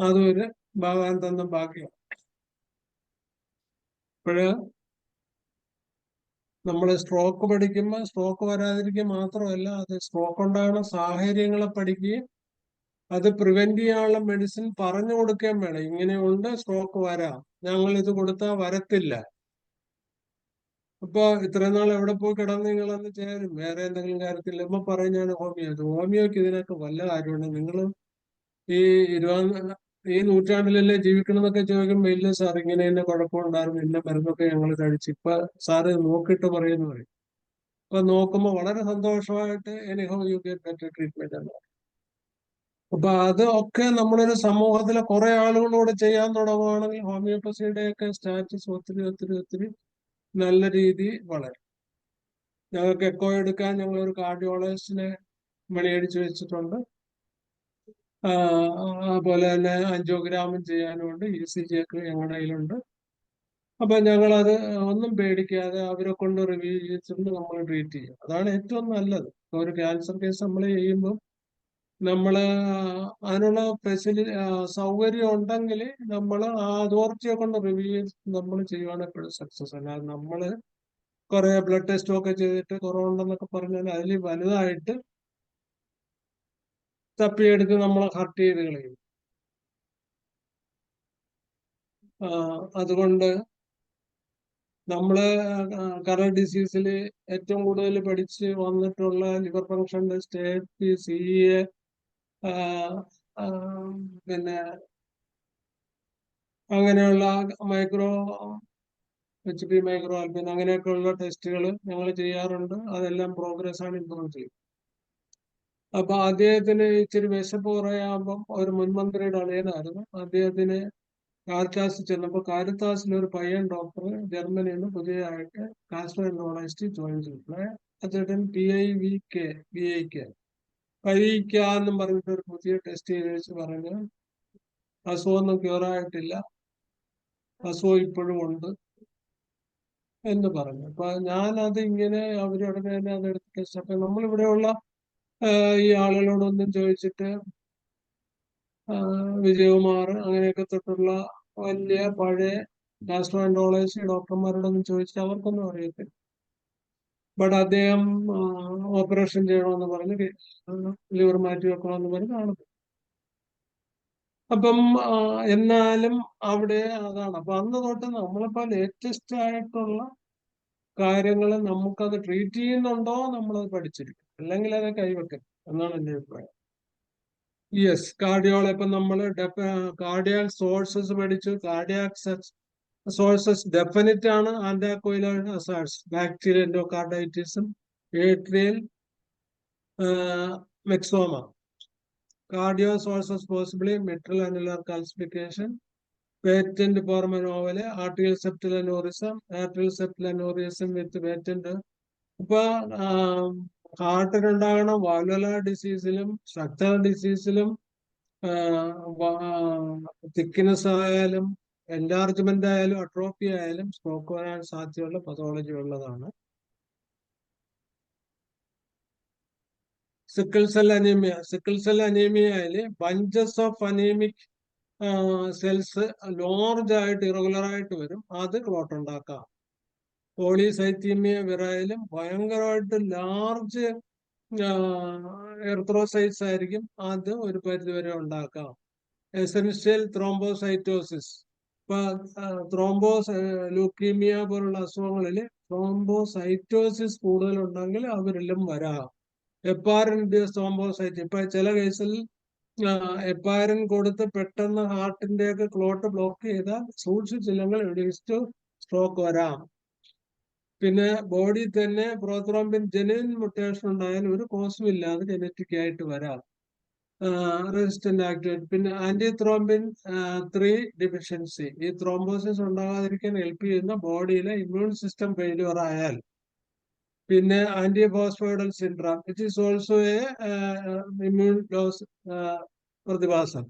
അതൊരു ഭഗവാൻ തന്ന ഭാഗ്യം. ഇപ്പോഴ് നമ്മൾ സ്ട്രോക്ക് പഠിക്കുമ്പോൾ സ്ട്രോക്ക് വരാതിരിക്കുക മാത്രമല്ല, അത് സ്ട്രോക്ക് ഉണ്ടാകുന്ന സാഹചര്യങ്ങളെ പഠിക്കുകയും അത് പ്രിവെന്റ് ചെയ്യാനുള്ള മെഡിസിൻ പറഞ്ഞു കൊടുക്കുകയും വേണം. ഇങ്ങനെയുണ്ട്, സ്ട്രോക്ക് വരാം, ഞങ്ങൾ ഇത് കൊടുത്താൽ വരത്തില്ല. അപ്പൊ ഇത്രയും നാൾ എവിടെ പോയി കിടന്ന് നിങ്ങളന്ന് ചേരും, വേറെ എന്തെങ്കിലും കാര്യത്തിൽ ഇപ്പൊ പറയും ഞാൻ ഹോമിയോക്ക് ഇതിനൊക്കെ വല്ല കാര്യമുണ്ട്, നിങ്ങൾ ഈ 20 നൂറ്റാണ്ടിലല്ലേ ജീവിക്കണം എന്നൊക്കെ ചോദിക്കുമ്പോൾ ഇല്ല സാർ, ഇങ്ങനെ തന്നെ കുഴപ്പമുണ്ടായിരുന്നു, ഇന്ന മരുന്നൊക്കെ ഞങ്ങൾ കഴിച്ചു, ഇപ്പൊ സാറ് നോക്കിയിട്ട് പറയുന്നു പറയും. അപ്പൊ നോക്കുമ്പോൾ വളരെ സന്തോഷമായിട്ട് anyhow U get better treatment എന്ന്. അപ്പൊ അത് ഒക്കെ നമ്മളൊരു സമൂഹത്തിലെ കുറെ ആളുകളോട് ചെയ്യാൻ തുടങ്ങുകയാണെങ്കിൽ ഹോമിയോപ്പസിയുടെയൊക്കെ സ്റ്റാറ്റസ് ഒത്തിരി നല്ല രീതി വളരും. ഞങ്ങൾക്ക് എക്കോ എടുക്കാൻ ഞങ്ങളൊരു കാർഡിയോളജിസ്റ്റിനെ മണിയടിച്ചു വെച്ചിട്ടുണ്ട്. അതുപോലെ തന്നെ ആൻജിയോഗ്രാമും ചെയ്യാനുണ്ട്, ECG ഒക്കെ ഞങ്ങളുടെ കയ്യിലുണ്ട്. അപ്പൊ ഞങ്ങളത് ഒന്നും പേടിക്കാതെ അവരെ കൊണ്ട് റിവ്യൂ ചെയ്തിട്ട് നമ്മൾ ട്രീറ്റ് ചെയ്യും. അതാണ് ഏറ്റവും നല്ലത്. ഒരു ക്യാൻസർ കേസ് നമ്മൾ ചെയ്യുമ്പോൾ നമ്മള് അതിനുള്ള സൗകര്യം ഉണ്ടെങ്കിൽ നമ്മൾ ആ അതോറിറ്റിയെ കൊണ്ട് റിവ്യൂ ചെയ്ത് നമ്മൾ ചെയ്യുവാണെങ്കിൽ എപ്പോഴും സക്സസ്. അല്ലാതെ നമ്മള് കുറെ ബ്ലഡ് ടെസ്റ്റും ഒക്കെ ചെയ്തിട്ട് കുറവുണ്ടെന്നൊക്കെ പറഞ്ഞാൽ അതിൽ വലുതായിട്ട് തപ്പിയെടുത്ത് നമ്മളെ ഹർട്ട് ചെയ്ത് കളയും. അതുകൊണ്ട് നമ്മള് കറന്റ് ഡിസീസിൽ ഏറ്റവും കൂടുതൽ പഠിച്ച് വന്നിട്ടുള്ള liver function test, AFP, CEA, പിന്നെ അങ്ങനെയുള്ള മൈക്രോ HP, മൈക്രോ ആൽബിൻ, അങ്ങനെയൊക്കെയുള്ള ടെസ്റ്റുകൾ ഞങ്ങൾ ചെയ്യാറുണ്ട്. അതെല്ലാം പ്രോഗ്രസ് ആണ്, ഇമ്പ്രൂവ് ചെയ്യും. അപ്പൊ അദ്ദേഹത്തിന് ഇച്ചിരി വിശപ്പ് കുറയാകുമ്പം ഒരു മുൻമന്ത്രിയുടെ അളിയനായിരുന്നു. അദ്ദേഹത്തിന് കാരിത്താസിൽ ചെന്നപ്പോൾ കാരിത്താസിൽ ഒരു പയ്യൻ ഡോക്ടർ ജർമ്മനിയിൽ നിന്ന് പുതിയതായിട്ട് ഗാസ്ട്രോഎൻട്രോളജിസ്റ്റ് ജോയിൻ ചെയ്തിട്ടുള്ള അദ്ദേഹത്തിന് PIVK എന്നും പറഞ്ഞിട്ട് ഒരു പുതിയ ടെസ്റ്റ് ചെയ്ത് വെച്ച് പറഞ്ഞു അസുഖമൊന്നും ക്യൂറായിട്ടില്ല, അസുഖം ഇപ്പോഴും ഉണ്ട് എന്ന് പറഞ്ഞു. അപ്പൊ ഞാനത് ഇങ്ങനെ അവരോട് തന്നെ അതെടുത്ത് ടെസ്റ്റ്. അപ്പൊ നമ്മളിവിടെയുള്ള ഈ ആളുകളോടൊന്നും ചോദിച്ചിട്ട് വിജയകുമാർ അങ്ങനെയൊക്കെ തൊട്ടുള്ള വലിയ പഴയ ഗാസ്ട്രോഎൻട്രോളജി ഡോക്ടർമാരോടൊന്നും ചോദിച്ചിട്ട് അവർക്കൊന്നും അറിയത്തില്ല. ബട്ട് അദ്ദേഹം ഓപ്പറേഷൻ ചെയ്യണമെന്ന് പറഞ്ഞ് ലിവർ മാറ്റി വെക്കണമെന്ന് പറഞ്ഞ് കാണുന്നു. അപ്പം എന്നാലും അവിടെ അതാണ്. അപ്പൊ അന്ന് തൊട്ട് നമ്മളിപ്പോ ലേറ്റസ്റ്റ് ആയിട്ടുള്ള കാര്യങ്ങൾ നമുക്കത് ട്രീറ്റ് ചെയ്യുന്നുണ്ടോ നമ്മളത് പഠിച്ചിരിക്കും, അല്ലെങ്കിൽ അത് കൈവെക്കും എന്നാണ് എന്റെ അഭിപ്രായം. യെസ്, കാർഡിയോളജി ഇപ്പൊ നമ്മൾ കാർഡിയാക് സോഴ്സസ് പഠിച്ചു. കാർഡിയാക് സോഴ്സസ് ഡെഫിനറ്റ് ആണ്. ആൻറ്റാക്കോയിലർ അസാർട്സ്, ബാക്ടീരിയൽ എൻഡോകാർഡൈറ്റിസും atrial myxoma. Cardio sources possibly mitral annular calcification, patent foramen ovale, atrial septal aneurysm with patent. ഇപ്പൊ ഹാർട്ടിനുണ്ടാകണം വാൽവുലാർ ഡിസീസിലും സ്ട്രക്ചറൽ ഡിസീസിലും തിക്നെസ് ആയാലും എൻലാർജ്മെന്റ് ആയാലും അട്രോഫി ആയാലും സ്ട്രോക്ക് വരാൻ സാധ്യതയുള്ള പതോളജി ഉള്ളതാണ്. സിക്കിൾ സെൽ അനീമിയയില് bunches of anaemic cells large ആയിട്ട് ഇറഗുലർ ആയിട്ട് വരും, അത് ക്ലോട്ട് ഉണ്ടാക്കാം. പോളിസൈത്തീമിയ വിറയിലും ഭയങ്കരമായിട്ട് ലാർജ് എർത്രോസൈറ്റ്സ് ആയിരിക്കും, അത് ഒരു പരിധിവരെ ഉണ്ടാക്കാം. എസൻഷ്യൽ ത്രോംബോസൈറ്റോസിസ്, ഇപ്പൊ ലൂക്കീമിയ പോലുള്ള അസുഖങ്ങളിൽ ത്രോംബോസൈറ്റോസിസ് കൂടുതലുണ്ടെങ്കിൽ അവരിലും വരാം. എപ്പാരൻ ത്രോംബോസൈറ്റ്, ഇപ്പൊ ചില കേസിൽ എപ്പാരൻ കൊടുത്ത് പെട്ടെന്ന് ഹാർട്ടിന്റെയൊക്കെ ക്ലോട്ട് ബ്ലോക്ക് ചെയ്താൽ സൂക്ഷിച്ചില്ലെങ്കിൽ ഇടയ്ക്ക് സ്ട്രോക്ക് വരാം. പിന്നെ ബോഡി തന്നെ പ്രോത്രോംബിൻ ജെനുവിൻ മുട്ടേഷൻ ഉണ്ടായാൽ ഒരു കോസും ഇല്ലാതെ ജനറ്റിക് ആയിട്ട് വരാം. Resistant activate. പിന്നെ ആന്റി ത്രോംബിൻ 3 ഡിഫിഷ്യൻസി, ഈ ത്രോംബോസിസ് ഉണ്ടാകാതിരിക്കാൻ ഹെൽപ്പ് ചെയ്യുന്ന ബോഡിയിലെ ഇമ്മ്യൂൺ സിസ്റ്റം ഫെയിലിയർ ആയാൽ. പിന്നെ anti phospholipid syndrome, it is also a immune loss പ്രതിഭാസം.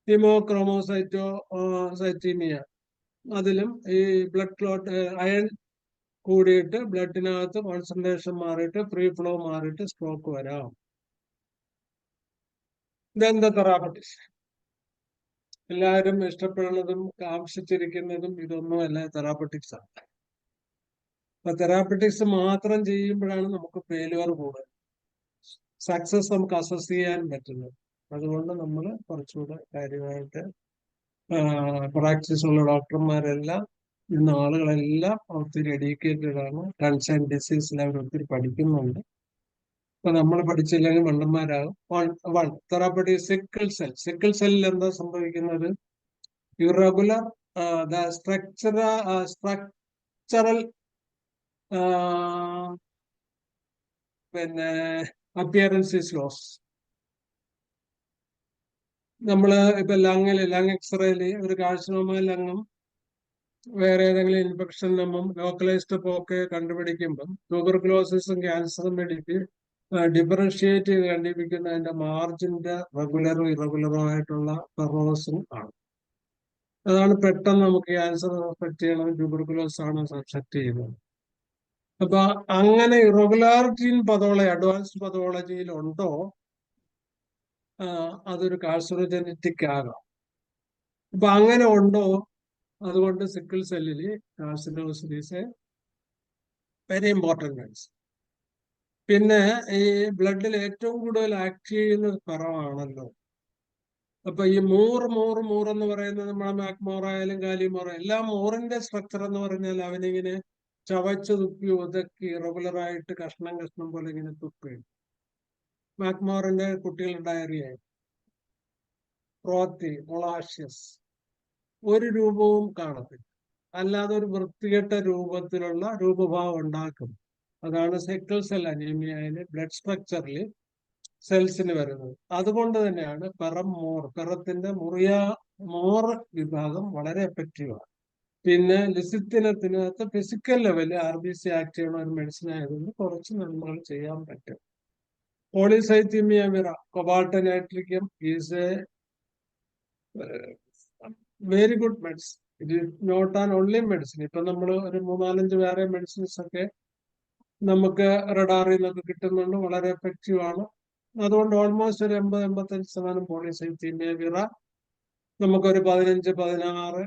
ഹീമോക്രോമോസൈറ്റോസൈറ്റീമിയ, അതിലും ഈ ബ്ലഡ് ക്ലോട്ട് അയൺ കൂടിയിട്ട് ബ്ലഡിനകത്ത് കോൺസെൻട്രേഷൻ മാറിയിട്ട് ഫ്രീ ഫ്ലോ മാറിയിട്ട് സ്ട്രോക്ക് വരാം. ഇതെന്താ തെറാപ്പറ്റിക്സ്? എല്ലാവരും ഇഷ്ടപ്പെടുന്നതും ആവശ്യിച്ചിരിക്കുന്നതും ഇതൊന്നുമല്ല, തെറാപ്പറ്റിക്സ് ആണ്. അപ്പൊ തെറാപ്പറ്റിക്സ് മാത്രം ചെയ്യുമ്പോഴാണ് നമുക്ക് ഫെയിലുവർ കൂടുതൽ, സക്സസ് നമുക്ക് അസസ് ചെയ്യാൻ പറ്റുന്നത്. അതുകൊണ്ട് നമ്മൾ കുറച്ചുകൂടെ കാര്യമായിട്ട് പ്രാക്ടീസ് ഉള്ള ഡോക്ടർമാരെല്ലാം ഇന്ന് ആളുകളെല്ലാം ഒത്തിരി എഡ്യൂക്കേറ്റഡ് ആണ്. കൺസേൺ ഡിസീസിൽ അവർ ഒത്തിരി പഠിക്കുന്നുണ്ട്. അപ്പൊ നമ്മൾ പഠിച്ചില്ലെങ്കിൽ മണ്ടന്മാരാകും. തെറാപ്പറ്റി സിക്കിൾ സെല്ലിൽ എന്താ സംഭവിക്കുന്നത്? ഇറഗുലർ സ്ട്രക്ചറൽ പിന്നെ അപ്പിയറൻസ് ഈസ് ലോസ്. നമ്മള് ഇപ്പൊ ലങ് എക്സ്റേയില് ഒരു കാഴ്ചനോമ ലങ്ങും വേറെ ഏതെങ്കിലും ഇൻഫെക്ഷൻ നമ്മും ലോക്കലൈസ്ഡ് ഒക്കെ കണ്ടുപിടിക്കുമ്പം ട്യൂബർകുലോസിസും ക്യാൻസറും വേണ്ടിയിട്ട് ഡിഫറൻഷിയേറ്റ് ചെയ്ത് കണ്ടുപിടിക്കുന്ന അതിന്റെ മാർജിന്റെ റെഗുലറും ഇറഗുലറും ആയിട്ടുള്ള ഫെറോസും ആണ്. അതാണ് പെട്ടെന്ന് നമുക്ക് ക്യാൻസർ സസ്പെക്ട് ചെയ്യണം, ട്യൂബർകുലോസ് ആണ് സസ്പെക്ട് ചെയ്യുന്നത്. അപ്പൊ അങ്ങനെ ഇറഗുലാരിറ്റി പതോളജി, അഡ്വാൻസ്ഡ് പതോളജിയിൽ ഉണ്ടോ, അതൊരു കാർസിനോജനറ്റിക് ആകാം. അപ്പൊ അങ്ങനെ ഉണ്ടോ? അതുകൊണ്ട് സിക്കിൾ സെല്ലില് കാർസിനോസിസ് വെരി ഇമ്പോർട്ടന്റ് ആണ്. പിന്നെ ഈ ബ്ലഡിൽ ഏറ്റവും കൂടുതൽ ആക്ട് ചെയ്യുന്ന ഫെറമാണല്ലോ. അപ്പൊ ഈ മൂർ എന്ന് പറയുന്നത് നമ്മളെ മാക്മോർ ആയാലും കാലിമോർ, എല്ലാം മോറിന്റെ സ്ട്രക്ചർ എന്ന് പറഞ്ഞാൽ അവനിങ്ങനെ ചവച്ച് തുപ്പി ഒതുക്കി റെഗുലർ ആയിട്ട് കഷ്ണം പോലെ ഇങ്ങനെ തുപ്പി. മാക്മോറിന്റെ കുട്ടികൾ ഡയറിയ, പ്രോത്തി, മൊളാഷ്യസ്, ഒരു രൂപവും കാണത്തില്ല, അല്ലാതെ ഒരു വൃത്തികെട്ട രൂപത്തിലുള്ള രൂപഭാവം ഉണ്ടാക്കും. അതാണ് സിക്കിൾ സെൽ അനീമിയയിലെ ബ്ലഡ് സ്ട്രക്ചറിൽ സെൽസിന് വരുന്നത്. അതുകൊണ്ട് തന്നെയാണ് പെറത്തിന്റെ മോർ വിഭാഗം വളരെ എഫക്റ്റീവാണ്. പിന്നെ ലിസിത്തിനകത്ത് ഫിസിക്കൽ ലെവലിൽ RBC ആക്ട് ചെയ്യുന്ന ഒരു മെഡിസിൻ ആയതുകൊണ്ട് കുറച്ച് നന്മകൾ ചെയ്യാൻ പറ്റും. പോളിസൈത്തീമിയ വിറ, കൊബാൾട്ടനൈട്രിക്കം is a very good medicine. It is not an only medicine. ഇപ്പൊ നമ്മൾ ഒരു 3-4-5 വേറെ മെഡിസിൻസ് ഒക്കെ നമുക്ക് റഡാറിൽ നിന്നൊക്കെ കിട്ടുന്നുണ്ട്, വളരെ എഫക്റ്റീവ് ആണ്. അതുകൊണ്ട് ഓൾമോസ്റ്റ് ഒരു 80-85% പോളിസൈത്തീമിയ വിറ നമുക്കൊരു 15-16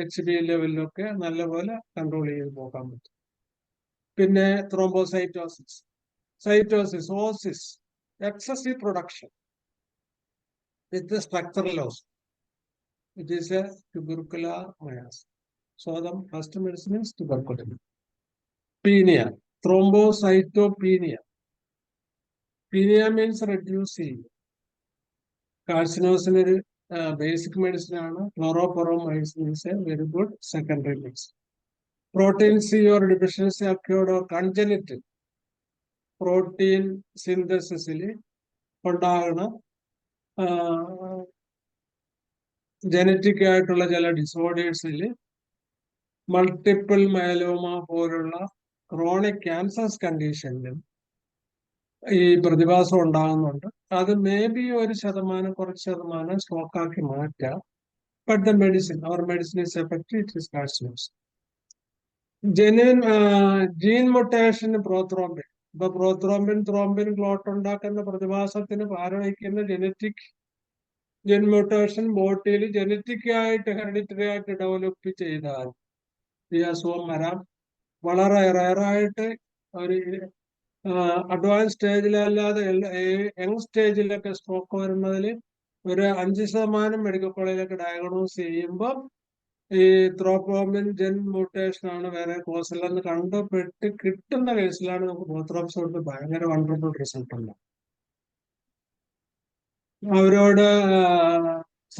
HB ലെവലിലൊക്കെ നല്ലപോലെ കൺട്രോൾ ചെയ്ത് പോകാൻ പറ്റും. പിന്നെ ത്രോംബോസൈറ്റോസിസ്, ഓസിസ്, excessive production with structural loss, it is a tubercular മയാസ്. So the first medicine is tuberculosis. Penia, thrombocytopenia. Penia means reducing. Carcinosine ഒരു ബേസിക് മെഡിസിൻ ആണ്. ക്ലോറോപൊറോമൈസിൻ is a very good secondary medicine. Protein C or deficiency occurred or congenital protein സിന്തസിസിൽ ഉണ്ടാകുന്ന genetic ആയിട്ടുള്ള ചില ഡിസോർഡേഴ്സിൽ multiple മയലോമ പോലുള്ള chronic cancers കണ്ടീഷനിലും ഈ പ്രതിഭാസം ഉണ്ടാകുന്നുണ്ട്. അത് മേ ബി ഒരു ശതമാനം കുറച്ച് ശതമാനം സ്റ്റോക്കാക്കി മാറ്റാം. ബട്ട് ദ മെഡിസിൻ അവർ medicine is effective, it is കാർസിനോസ്. Genuine gene mutation prothrombin. ഇപ്പൊ പ്രോത്രോംബിൻ ത്രോംബിൻ ക്ലോട്ട് ഉണ്ടാക്കുന്ന പ്രതിഭാസത്തിന് പാരവയ്ക്കുന്ന ജനറ്റിക് ജെൻ മ്യൂട്ടേഷൻ ബോട്ടിയിൽ ജനറ്റിക് ആയിട്ട് ഹെറിഡിറ്ററി ആയിട്ട് ഡെവലപ്പ് ചെയ്താൽ ഈ അസുഖം വരാം. വളരെ റയറായിട്ട് ഒരു അഡ്വാൻസ് സ്റ്റേജിലല്ലാതെ യങ് സ്റ്റേജിലൊക്കെ സ്ട്രോക്ക് വരുന്നതിൽ ഒരു 5% മെഡിക്കൽ കോളേജിലൊക്കെ ഡയഗ്നോസ് ചെയ്യുമ്പോൾ ഈ ത്രോംബിൻ ജെൻ മ്യൂട്ടേഷൻ ആണ് വേറെ കോസിലെന്ന് കണ്ടുപെട്ട് കിട്ടുന്ന കേസിലാണ് നമുക്ക് ബോത്രോപ്സ് കൊണ്ട് ഭയങ്കര വണ്ടർഫുൾ റിസൾട്ട് ഉണ്ട്. അവരോട്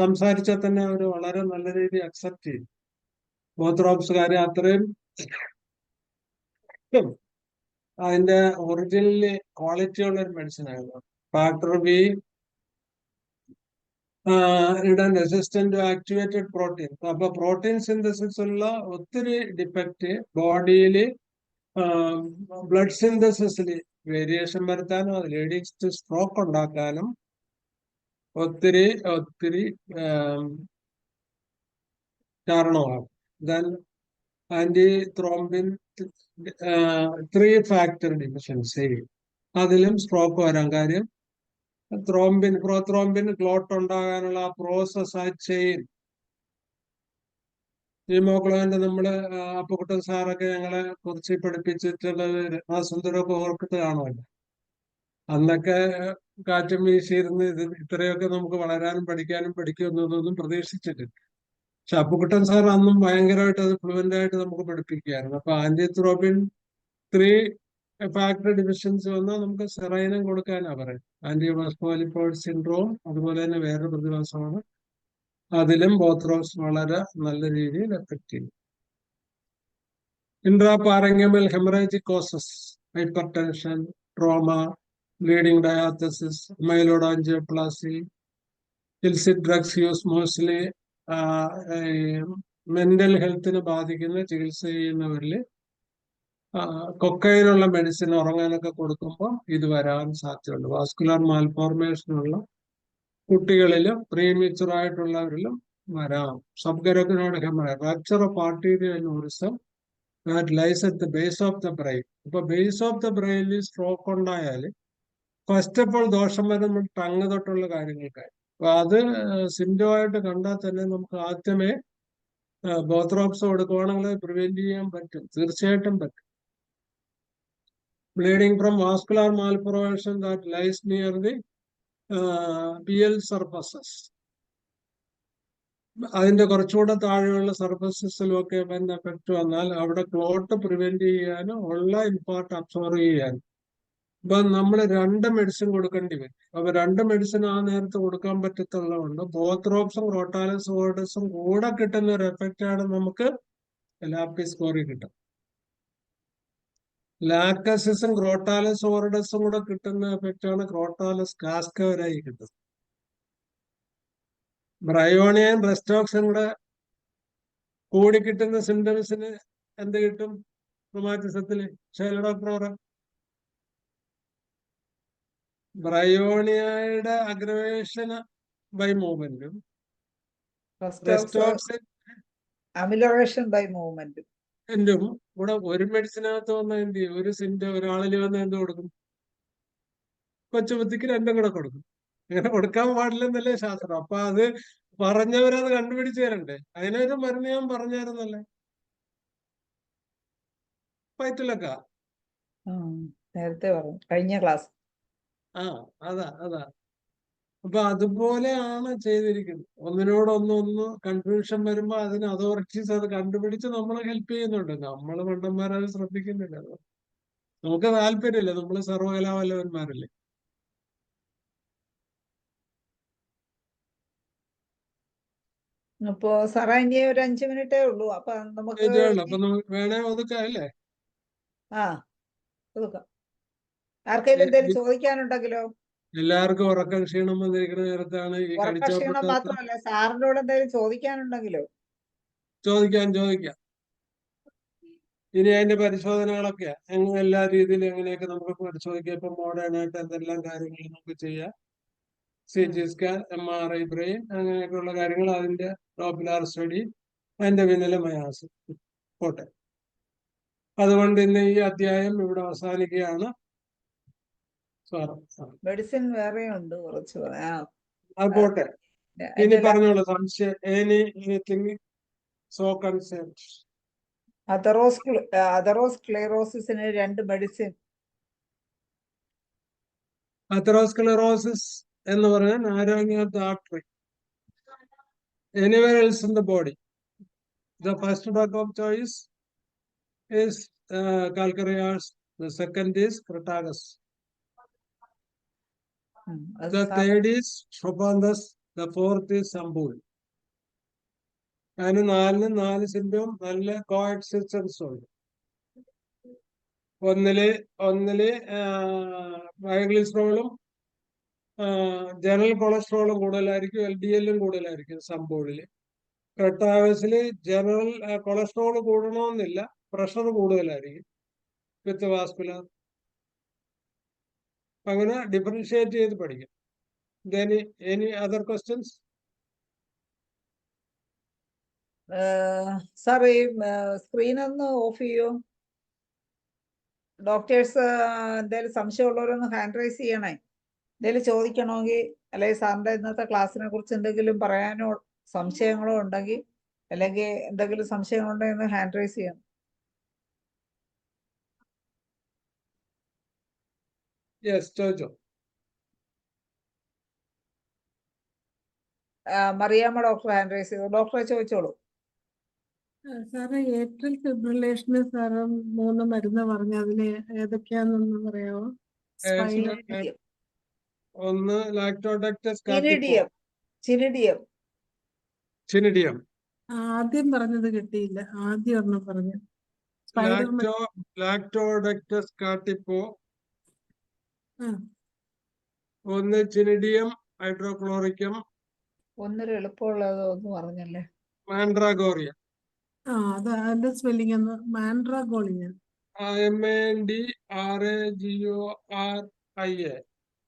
സംസാരിച്ചാൽ തന്നെ അവർ വളരെ നല്ല രീതിയിൽ അക്സെപ്റ്റ് ചെയ്യും. ബോത്രോപ്സുകാരെ അത്രയും അതിന്റെ ഒറിജിനലി ക്വാളിറ്റി ഉള്ള ഒരു മെഡിസിൻ ആയിരുന്നു. Factor B resistant to activated protein. അപ്പൊ പ്രോട്ടീൻ സിന്തസിസ് ഉള്ള ഒത്തിരി ഡിഫക്റ്റ് ബോഡിയിൽ ബ്ലഡ് സിന്തസിസിൽ വേരിയേഷൻ വരുത്താനും അത് ലീഡിങ് ടു സ്ട്രോക്ക് ഉണ്ടാക്കാനും ഒത്തിരി കാരണമാകും. Then anti thrombin 3 factor deficiency, അതിലും സ്ട്രോക്ക് വരാൻ കാര്യം പ്രോത്രോംബിൻ ക്ലോട്ട് ഉണ്ടാകാനുള്ള ആ പ്രോസസ് ആ ചെയിൻ. ഹീമോഗ്ലോബിന്റെ നമ്മള് അപ്പുക്കുട്ടൻ സാറൊക്കെ ഞങ്ങളെ കുറിച്ച് പഠിപ്പിച്ചിട്ടുള്ളത് രത്നാസുന്ദരമൊക്കെ ഓർക്കിട്ട് കാണുമല്ലോ. അന്നൊക്കെ കാറ്റും വീശിയിരുന്ന് ഇത്രയൊക്കെ നമുക്ക് വളരാനും പഠിക്കുമെന്നൊന്നും പ്രതീക്ഷിച്ചിട്ടില്ല. പക്ഷെ അപ്പുക്കുട്ടൻ സാർ അന്നും ഭയങ്കരമായിട്ട് അത് ഫ്ലുവന്റ് ആയിട്ട് നമുക്ക് പഠിപ്പിക്കുകയായിരുന്നു. അപ്പൊ ആന്റിത്രോബിൻ 3 ഫാക്ടർ ഡിഫിഷ്യൻസി വന്നാൽ നമുക്ക് സെറൈനം കൊടുക്കാനാ പറയും. ആന്റിഫോസ്ഫോലിപ്പോയിഡ് സിൻഡ്രോം അതുപോലെ തന്നെ വേറൊരു പ്രതിഭാസമാണ്. അതിലും ബോത്രോപ്സ് വളരെ നല്ല രീതിയിൽ എഫക്ട് ചെയ്യും. Intraparenchymal haemorrhagic causes, hypertension, trauma, bleeding diathesis, amyloid angioplasty, illicit drugs use mostly mental ഹെൽത്തിനെ ബാധിക്കുന്ന ചികിത്സ ചെയ്യുന്നവരിൽ കൊക്കൈനുള്ള മെഡിസിൻ ഉറങ്ങാനൊക്കെ കൊടുക്കുമ്പോൾ ഇത് വരാൻ സാധ്യതയുണ്ട്. വാസ്കുലർ മാൽഫോർമേഷനുള്ള കുട്ടികളിലും പ്രീമിച്ചുർ ആയിട്ടുള്ളവരിലും വരാം. Subarachnoid haemorrhage, rupture of arterial aneurysm that lies at the base of the brain. ഇപ്പൊ ബേസ് ഓഫ് ദ ബ്രെയിനിൽ സ്ട്രോക്ക് ഉണ്ടായാൽ ഫസ്റ്റ് ഓഫ് ഓൾ ദോഷം വരുമ്പോൾ ടങ് തൊട്ടുള്ള കാര്യങ്ങൾക്കായി. അപ്പൊ അത് സിംറ്റമായിട്ട് കണ്ടാൽ തന്നെ നമുക്ക് ആദ്യമേ ബോത്രോപ്സ് കൊടുക്കുവാണെങ്കിൽ പ്രിവെന്റ് ചെയ്യാൻ പറ്റും, തീർച്ചയായിട്ടും പറ്റും. Bleeding from vascular malformation that lies near the PL surfaces, അതിന്റെ കുറച്ചുകൂടെ താഴെയുള്ള സർഫസസിലും ഒക്കെ എഫക്ട് വന്നാൽ അവിടെ ക്ലോട്ട് പ്രിവെന്റ് ചെയ്യാനും ഉള്ള ഇമ്പാർട്ട് അബ്സോർവ് ചെയ്യാനും ഇപ്പൊ നമ്മൾ 2 മെഡിസിൻ കൊടുക്കേണ്ടി വരും. അപ്പൊ 2 മെഡിസിൻ ആ നേരത്ത് കൊടുക്കാൻ പറ്റത്തുള്ളതുകൊണ്ട് ബോത്രോപ്സും ക്രോട്ടാലസ് ഓർഡസും കൂടെ കിട്ടുന്ന ഒരു എഫക്റ്റ് ആണ് നമുക്ക് ലാപ്പിസ് കോറി കിട്ടും. ലാക്ടസിസും ക്രോട്ടാലസ് ഓർഡസും കൂടെ കിട്ടുന്ന എഫക്റ്റ് ആണ് ക്രോട്ടാലസ് കാസ്കവരായി കിട്ടുന്നത്. ബ്രയോണിയൻ റെസ്റ്റോക്സും കൂടെ കൂടി കിട്ടുന്ന സിംറ്റംസിന് എന്ത് കിട്ടും? റൊമാറ്റിസത്തില് ശൈല ഡോക്ടർ പറയാം. ബ്രയോണിയയുടെ അഗ്രവേഷൻ ബൈ മൂവ്മെന്റും റെസ്റ്റോക്സിൻ അമിലോറേഷൻ ബൈ മൂവ്മെന്റും കൂടെ ഒരു മെഡിസിനകത്ത് വന്ന എന്ത് ചെയ്യും? ഒരു സിംറ്റം ഒരാളിൽ വന്ന എന്ത് കൊടുക്കും? കൊച്ചുബുദ്ധിക്ക് 2 കൂടെ കൊടുക്കും. അങ്ങനെ കൊടുക്കാൻ പാടില്ലെന്നല്ലേ ശാസ്ത്രം. അപ്പൊ അത് പറഞ്ഞവരത് കണ്ടുപിടിച്ചു തരണ്ടേ? അതിനൊരു മരുന്ന് ഞാൻ പറഞ്ഞായിരുന്നല്ലേ, വയറ്റിലൊക്കെ. നേരത്തെ പറഞ്ഞു കഴിഞ്ഞ ക്ലാസ്. അതാ അപ്പൊ അതുപോലെയാണ് ചെയ്തിരിക്കുന്നത്. ഒന്നിനോടൊന്ന് കൺഫ്യൂഷൻ വരുമ്പോ അതിന് അതോറിറ്റീസ് അത് കണ്ടുപിടിച്ച് നമ്മളെ ഹെൽപ്പ് ചെയ്യുന്നുണ്ട്. നമ്മൾ മണ്ടന്മാരത് ശ്രദ്ധിക്കുന്നില്ല. നമുക്ക് താല്പര്യമില്ല, നമ്മൾ സർവകലാവല്ലവന്മാരല്ലേ. അപ്പോ സാറേ ഇനി ഒരു 5 മിനിറ്റേ ഉള്ളൂ. അപ്പൊ നമുക്ക് വേണേ ഒതുക്കാം അല്ലേ? ഒതുക്കാം. ആർക്കെങ്കിലും എന്തെങ്കിലും ചോദിക്കാനുണ്ടെങ്കിലോ? എല്ലാവർക്കും ഉറക്കം ക്ഷീണം വന്നിരിക്കുന്ന നേരത്താണ് ഈ ക്ഷീണം മാത്രമല്ല, സാറിനോട് എന്തെങ്കിലും ചോദിക്കാനുണ്ടെങ്കിലോ? ചോദിക്കാം. ഇനി അതിന്റെ പരിശോധനകളൊക്കെയാ എല്ലാ രീതിയിലും എങ്ങനെയൊക്കെ നമുക്ക് പരിശോധിക്കാം. ഇപ്പൊ മോഡേൺ ആയിട്ട് എന്തെല്ലാം കാര്യങ്ങൾ നമുക്ക് ചെയ്യാം. CT സ്കാൻ, MRI ബ്രെയിൻ, അങ്ങനെയൊക്കെയുള്ള കാര്യങ്ങൾ, അതിന്റെ ഡോപ്ലർ സ്റ്റഡി, അതിന്റെ പിന്നിലെ മയാസ്. പോട്ടെ. അതുകൊണ്ട് ഇന്ന് ഈ അധ്യായം ഇവിടെ അവസാനിക്കുകയാണ്. മെഡിസിൻ വേറെ ഉണ്ട് കുറച്ച് അത് പോട്ടെ. ഇനി പറഞ്ഞോളൂ. സംശയം എനിത്തിങ് സോ കൺസേൺ. അതറോസ്ക്ലെറോസിന് 2 മെഡിസിൻ. അതറോസ്ക്ലെറോസിസ് എന്ന് പറഞ്ഞാൽ narrowing of the artery anywhere else in the body. The first drug of choice is calcareous. The second is Crataegus. The third is Chopardus. The fourth is Sambul. അതിന് 4 symptom നല്ല കോഎക്സിസ്റ്റൻസ് ഉണ്ട്. ഒന്നില് ട്രൈഗ്ലിസറോളും general കൊളസ്ട്രോളും കൂടുതലായിരിക്കും, LDL-ഉം കൂടുതലായിരിക്കും സംബോളില്. ക്രെട്ടാവസില് general cholesterol കൂടണമെന്നില്ല, pressure കൂടുതലായിരിക്കും വിത്ത് vascular. അങ്ങനെ differentiate ചെയ്ത് പഠിക്കും. Any other questions? സാർ ഈ സ്ക്രീൻ ഒന്ന് ഓഫ് ചെയ്യൂ. ഡോക്ടേഴ്സ് എന്തെങ്കിലും സംശയമുള്ളവരൊന്ന് ഹാൻഡ് റൈസ് ചെയ്യണേ. എന്തെങ്കിലും ചോദിക്കണമെങ്കിൽ, അല്ലെങ്കിൽ സാറിന്റെ ഇന്നത്തെ ക്ലാസ്സിനെ കുറിച്ച് എന്തെങ്കിലും പറയാനോ സംശയങ്ങളോ ഉണ്ടെങ്കിൽ, അല്ലെങ്കിൽ എന്തെങ്കിലും സംശയങ്ങളുണ്ടെങ്കിൽ ഒന്ന് ഹാൻഡ് റൈസ് ചെയ്യണം. ചോദിച്ചോ. മറിയാമ്മ ഡോക്ടർ ഹാൻഡ് റൈസ് ചെയ്തു. ഡോക്ടറെ ചോദിച്ചോളൂ. സാറേ, ഏട്രിയൽ ഫിബ്രിലേഷന് സാറ് 3 മരുന്ന് പറഞ്ഞു. അതിന് ഏതൊക്കെയാണെന്ന് പറയാമോ? ഒന്ന് ലാക്ടോഡക്ടസ് ചിനിഡിയം. ആദ്യം പറഞ്ഞത് കിട്ടിയില്ല. ആദ്യം ഒരെണ്ണം പറഞ്ഞു. ലാക്ടോഡക്ടസ് കാട്ടിപ്പോ, ഒന്ന് ചിനിഡിയം ഹൈഡ്രോക്ലോറിക്കം, ഒന്നൊരു എളുപ്പമുള്ളത് ഒന്ന് പറഞ്ഞല്ലേ. മാൻഡ്രാഗോറിയ. അത് അതിന്റെ സ്പെല്ലിംഗ് ഒന്ന്. മാൻഡ്രാഗോളിയ. MANDRAGORIA.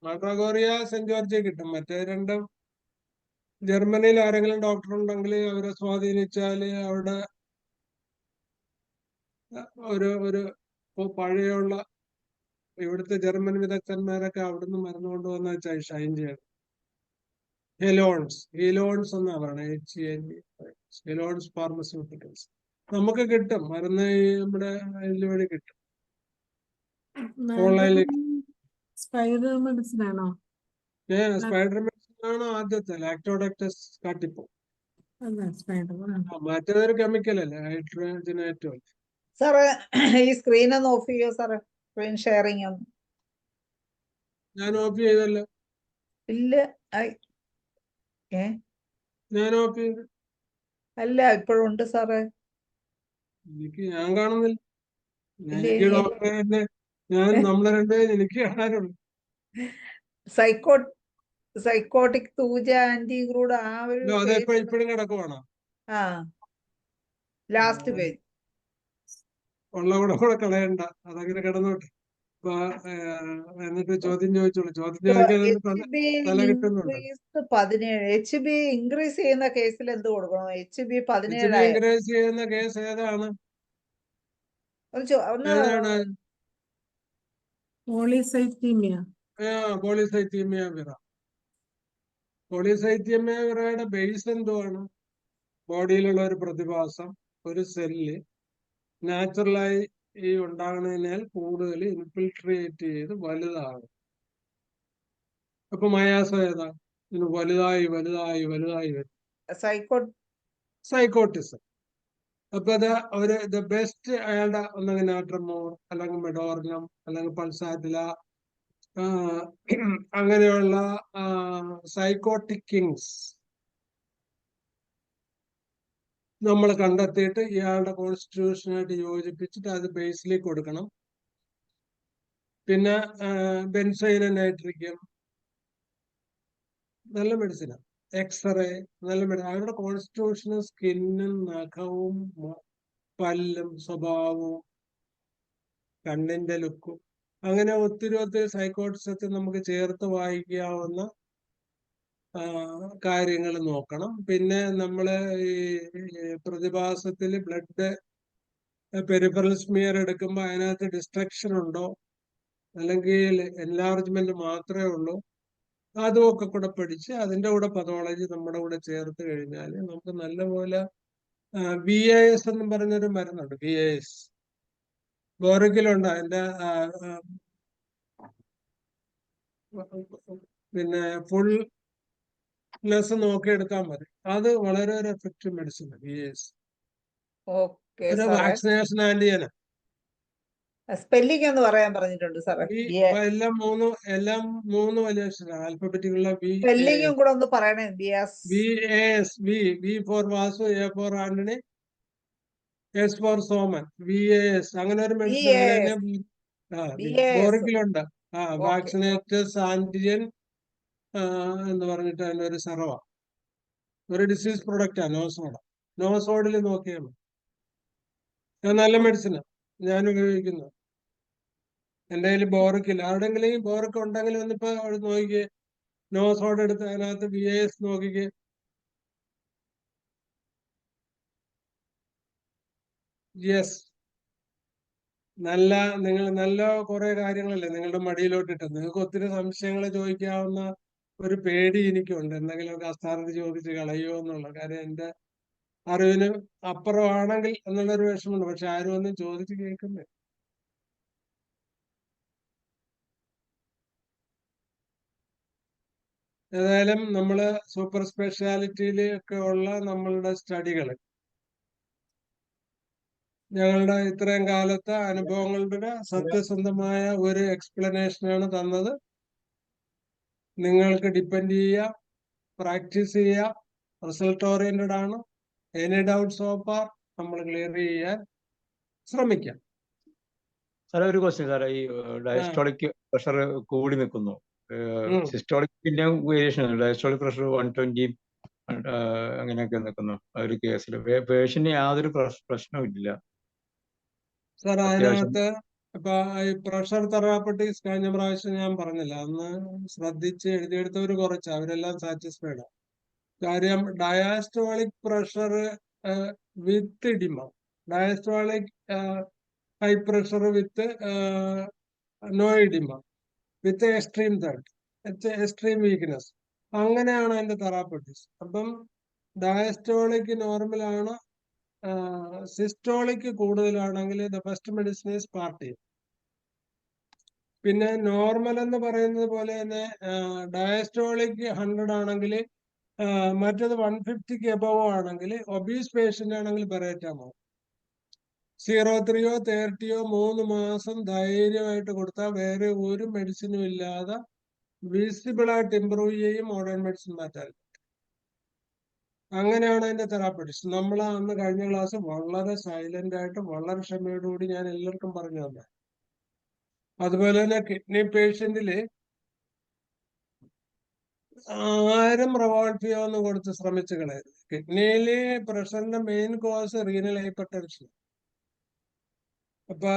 മാൻഡ്രാഗോറിയ സെന്റ് ജോർജ് കിട്ടും. മറ്റേ രണ്ടും ജർമ്മനിയിൽ ആരെങ്കിലും ഡോക്ടർ ഉണ്ടെങ്കിൽ അവരെ സ്വാധീനിച്ചാല് അവിടെ ഒരു പഴയുള്ള ഇവിടുത്തെ ജർമ്മൻ വിദഗ്ധന്മാരൊക്കെ അവിടുന്ന് മരുന്ന് കൊണ്ടുവന്ന ഷൈൻ ചെയ്യണം. ഹെലോൺസ് എന്നാ പറയുന്നത്. ഹെലോൺസ് ഫാർമസ്യൂട്ടിക്കൽസ് നമുക്ക് കിട്ടും മരുന്ന്. നമ്മുടെ ഇതിൽ വഴി കിട്ടും. ഓൺലൈനിൽ സ്പൈഡർ മെഡിസിൻ ആണോ? സ്പൈഡർ മെഡിസിൻ ആണ് ആദ്യത്തെ. ലാക്ടോഡക്ടസ് കാട്ടിപ്പോ. മറ്റേതൊരു കെമിക്കൽ അല്ലേ, ഹൈഡ്രോജനേറ്റോ. സാറ് ഈ സ്ക്രീൻ ഒന്ന് ഓഫ് ചെയ്യോ സാറേ? സ്ക്രീൻ ഷെയറിംഗ് ഒന്ന്. ഞാൻ ഓഫ് ചെയ്തല്ലോ. ഇല്ല. ഞാൻ ഓഫ് ചെയ്തു. അല്ല, ഇപ്പോഴുണ്ട് സാറേ. ഞാൻ കാണുന്നില്ല. എനിക്ക് ഡോക്ടറെ തന്നെ നമ്മളെ രണ്ടുപേരും എനിക്ക് കാണാനുള്ളൂ. സൈക്കോട്ടിക് തൂജ ആന്റിഗ്രൂഡ് ആ ഒരു ഇപ്പോഴും കിടക്കുവാണോ? ലാസ്റ്റ് പേജ് ഉള്ള കൂടെ കളയണ്ട, അതങ്ങനെ കിടന്നോട്ടെ. എന്നിട്ട് ചോദ്യം ചോദിച്ചോളൂ. ചോദ്യം ചോദിക്കാൻ തല കിട്ടുന്നുണ്ട്. 17 HB ഇൻക്രീസ് ചെയ്യുന്ന കേസിൽ എന്ത് കൊടുക്കണം? HB 17 ഇൻക്രീസ് ചെയ്യുന്ന കേസ് ഏതാണ്? പോളിസൈത്തീമിയ വിറ. പോളിസൈത്തീമിയ വിറയുടെ ബേസ് എന്തുവാണ്? ബോഡിയിലുള്ള ഒരു പ്രതിഭാസം, ഒരു സെല്ല് നാച്ചുറലായി ഉണ്ടാകുന്നതിനാൽ കൂടുതൽ ഇൻഫിൽട്രേറ്റ് ചെയ്ത് വലുതാകും. അപ്പൊ മയാസം ഏതാ? ഇതിന് വലുതായി വരും. സൈക്കോട്ടിസം. അപ്പൊ അത് ബെസ്റ്റ് അയാളുടെ ഒന്നെങ്കിൽ നാട്രമോർ, അല്ലെങ്കിൽ മെഡോർനം, അല്ലെങ്കിൽ പൾസാറ്റില, അങ്ങനെയുള്ള സൈക്കോട്ടിക് കിങ്സ് നമ്മൾ കണ്ടെത്തിയിട്ട് ഇയാളുടെ കോൺസ്റ്റിറ്റ്യൂഷനായിട്ട് യോജിപ്പിച്ചിട്ട് അത് ബേസിലേക്ക് കൊടുക്കണം. പിന്നെ ബെൻസൈനൈട്രിക്കം നല്ല മെഡിസിനാണ്. എക്സ്റേ നല്ല മെഡിസിൻ. അവരുടെ കോൺസ്റ്റിറ്റ്യൂഷനും സ്കിന്നും നഖവും പല്ലും സ്വഭാവവും കണ്ണിന്റെ ലുക്കും അങ്ങനെ ഒത്തിരി സൈക്കോട്ടിസത്തിൽ നമുക്ക് ചേർത്ത് വായിക്കാവുന്ന കാര്യങ്ങൾ നോക്കണം. പിന്നെ നമ്മള് ഈ പ്രതിഭാസത്തിൽ ബ്ലഡ് പെരിഫറൽ സ്മിയർ എടുക്കുമ്പോൾ അതിനകത്ത് ഡിസ്ട്രക്ഷൻ ഉണ്ടോ അല്ലെങ്കിൽ എൻലാർജ്മെന്റ് മാത്രമേ ഉള്ളൂ, അതും ഒക്കെ കൂടെ പഠിച്ച് അതിന്റെ കൂടെ പതോളജി നമ്മുടെ കൂടെ ചേർത്ത് കഴിഞ്ഞാൽ നമുക്ക് നല്ലപോലെ VAS എന്നും പറഞ്ഞൊരു മരുന്നുണ്ട്. VAS ബോറിക്കിലുണ്ട്. അതിന്റെ പിന്നെ ഫുൾനെസ് നോക്കിയെടുക്കാൻ മതി. അത് വളരെ ഒരു എഫക്റ്റീവ് മെഡിസിൻ VAS. ഓക്കെ ഒരു സാറേ. വാക്സിനേഷൻ ആന്റിജന. സ്പെല്ലിംഗ് ഒന്ന് പറയാൻ പറഞ്ഞിട്ടുണ്ട് സാറേ. എല്ലാം മൂന്ന് വലിയ അക്ഷരം ആൽഫബറ്റിക്കുള്ള സ്പെല്ലിംഗും കൂടെ ഒന്ന് പറയണേ. VAS. V for Vasu, A for Antony, S for Soman. VAS അങ്ങനെ ഒരു മെഡിസിൻ ബോറിക്കിലുണ്ട്. വാക്സിനേറ്റസ് ആന്റിജൻ എന്ന് പറഞ്ഞിട്ട് അതിന്റെ ഒരു സെറവ, ഒരു ഡിസീസ് പ്രൊഡക്റ്റാ. നോസോഡിൽ നോക്കിയാൽ മതി. നല്ല മെഡിസിനാ, ഞാൻ ഉപയോഗിക്കുന്നത്. എന്റെ കയ്യിൽ ബോറിക്കില്ല. ആരുടെങ്കിലും ബോറിക്ക് ഉണ്ടെങ്കിൽ വന്നിപ്പോ അവിടെ നോക്കിക്കേ, നോസോഡ് എടുത്ത് അതിനകത്ത് VAS നോക്കിക്കേ. യെസ്, നിങ്ങൾ നല്ല കുറെ കാര്യങ്ങളല്ലേ നിങ്ങളുടെ മടിയിലോട്ടിട്ട്. നിങ്ങൾക്ക് ഒത്തിരി സംശയങ്ങൾ ചോദിക്കാവുന്ന ഒരു പേടി എനിക്കുണ്ട്, എന്തെങ്കിലുമൊക്കെ അസ്ഥാനത്ത് ചോദിച്ച് കളയുമോ എന്നുള്ള കാര്യം. എന്റെ അറിവിന് അപ്പുറമാണെങ്കിൽ എന്നുള്ളൊരു വിഷമമുണ്ട്. പക്ഷെ ആരും ഒന്നും ചോദിച്ച് കേൾക്കുന്നേ. ഏതായാലും നമ്മള് സൂപ്പർ സ്പെഷ്യാലിറ്റിയിലൊക്കെ ഉള്ള നമ്മളുടെ സ്റ്റഡികൾ, ഞങ്ങളുടെ ഇത്രയും കാലത്തെ അനുഭവങ്ങളുടെ സത്യസന്ധമായ ഒരു എക്സ്പ്ലനേഷനാണ് തന്നത്. നിങ്ങൾക്ക് ഡിപ്പെൻഡ് ചെയ്യുക, പ്രാക്ടീസ് ചെയ്യുക, റിസൾട്ട് ഓറിയന്റഡ് ആണ്. എനി ഡൗട്ട്സ് ഓപ്പാർ നമ്മൾ ക്ലിയർ ചെയ്യാൻ ശ്രമിക്കാം. സാറേ ഒരു ക്വസ്റ്റ്യൻ സാറേ, ഈ ഡയസ്റ്റോളിക് പ്രഷർ കൂടി നിൽക്കുന്നു, സിസ്റ്റോളിക് പിന്നെ വേരിയേഷൻ, ഡയസ്റ്റോളിക് പ്രഷർ 120 അങ്ങനെയൊക്കെ നിൽക്കുന്നു ഒരു കേസിൽ. പേഷ്യന്റ് യാതൊരു പ്രശ്നവും ഇല്ല സാർ. അതിനകത്ത് ഇപ്പൊ ഈ പ്രഷർ തെറാപ്പറ്റീസ് കഴിഞ്ഞ പ്രാവശ്യം ഞാൻ പറഞ്ഞില്ല, അന്ന് ശ്രദ്ധിച്ച് എഴുതിയെടുത്തവർ കുറച്ച്, അവരെല്ലാം സാറ്റിസ്ഫൈഡ്. കാര്യം diastolic pressure with oedema, diastolic high pressure with no oedema, with extreme thirst, extreme weakness, അങ്ങനെയാണ് അതിന്റെ തെറാപ്പറ്റീസ്. അപ്പം ഡയസ്റ്റോളിക് നോർമലാണ്, സിസ്റ്റോളിക് കൂടുതലാണെങ്കിൽ ദ ബെസ്റ്റ് മെഡിസിൻ ഈസ് പാർട്ടി. പിന്നെ നോർമൽ എന്ന് പറയുന്നത് പോലെ തന്നെ ഡയസ്റ്റോളിക് 100 ആണെങ്കിൽ മറ്റത് 150ക്ക് എബവ് ആണെങ്കിൽ, ഒബീസ് പേഷ്യന്റ് ആണെങ്കിൽ ബെറേറ്റാമോ 03-ഓ 30-ഓ 3 മാസം ധൈര്യമായിട്ട് കൊടുത്താൽ വേറെ ഒരു മെഡിസിനും ഇല്ലാതെ വിസിബിൾ ആയിട്ട് ഇമ്പ്രൂവ് ചെയ്യും മോഡേൺ മെഡിസിൻ മാറ്റാൻ. അങ്ങനെയാണ് അതിന്റെ തെറാപ്പറ്റീസ്. നമ്മൾ അന്ന് കഴിഞ്ഞ ക്ലാസ് വളരെ സൈലന്റ് ആയിട്ട് വളരെ ക്ഷമയോടുകൂടി ഞാൻ എല്ലാവർക്കും പറഞ്ഞു തന്നെ. അതുപോലെ തന്നെ കിഡ്നി പേഷ്യന്റില് ആരും റവോൾഫിയോ ഒന്ന് കൊടുത്ത് ശ്രമിച്ചു കളയരുത്. കിഡ്നിയില് പ്രഷറിന്റെ main cause renal hypertension. അപ്പൊ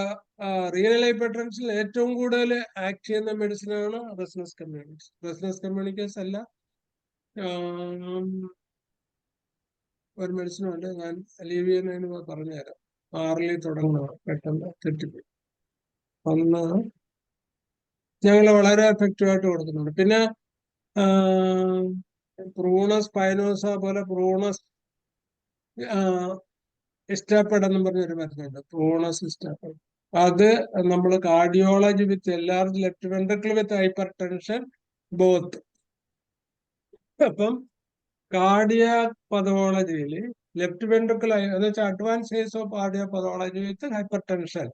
റീനൽ ഹൈപ്പർ ടെൻഷൻ ഏറ്റവും കൂടുതൽ ആക്ട് ചെയ്യുന്ന മെഡിസിനാണ് റെസിനസ് കമ്മ്യൂണിക്കേസ്. റെസിനസ് കമ്മ്യൂണിക്കേസ് അല്ല, ഒരു മെഡിസിനുണ്ട്, ഞാൻ ലീവ് ചെയ്യുന്നതിന് പറഞ്ഞുതരാം. 6 തുടങ്ങുന്നതാണ്, പെട്ടെന്ന് തെറ്റിപ്പോയി. ഒന്ന് ഞങ്ങൾ വളരെ എഫക്റ്റീവ് ആയിട്ട് കൊടുക്കുന്നുണ്ട്. പിന്നെ പ്രൂണസ് പൈനോസ പോലെ പ്രൂണസ് ഇസ്റ്റാപ്പഡ് എന്നും പറഞ്ഞൊരു മരുന്നുണ്ട്, പ്രൂണസ് ഇസ്റ്റാപ്പഡ്. അത് നമ്മൾ കാർഡിയോളജി വിത്ത് എൻലാർജ് ലെഫ്റ്റ് വെൻട്രിക്കിൾ വിത്ത് ഹൈപ്പർ ടെൻഷൻ ബോത്ത്. അപ്പം കാർഡിയാക് പതോളജിയിൽ ലെഫ്റ്റ് വെൻട്രിക്കിൾ എന്ന് വെച്ചാൽ advance case of cardiac pathology with hyper tension,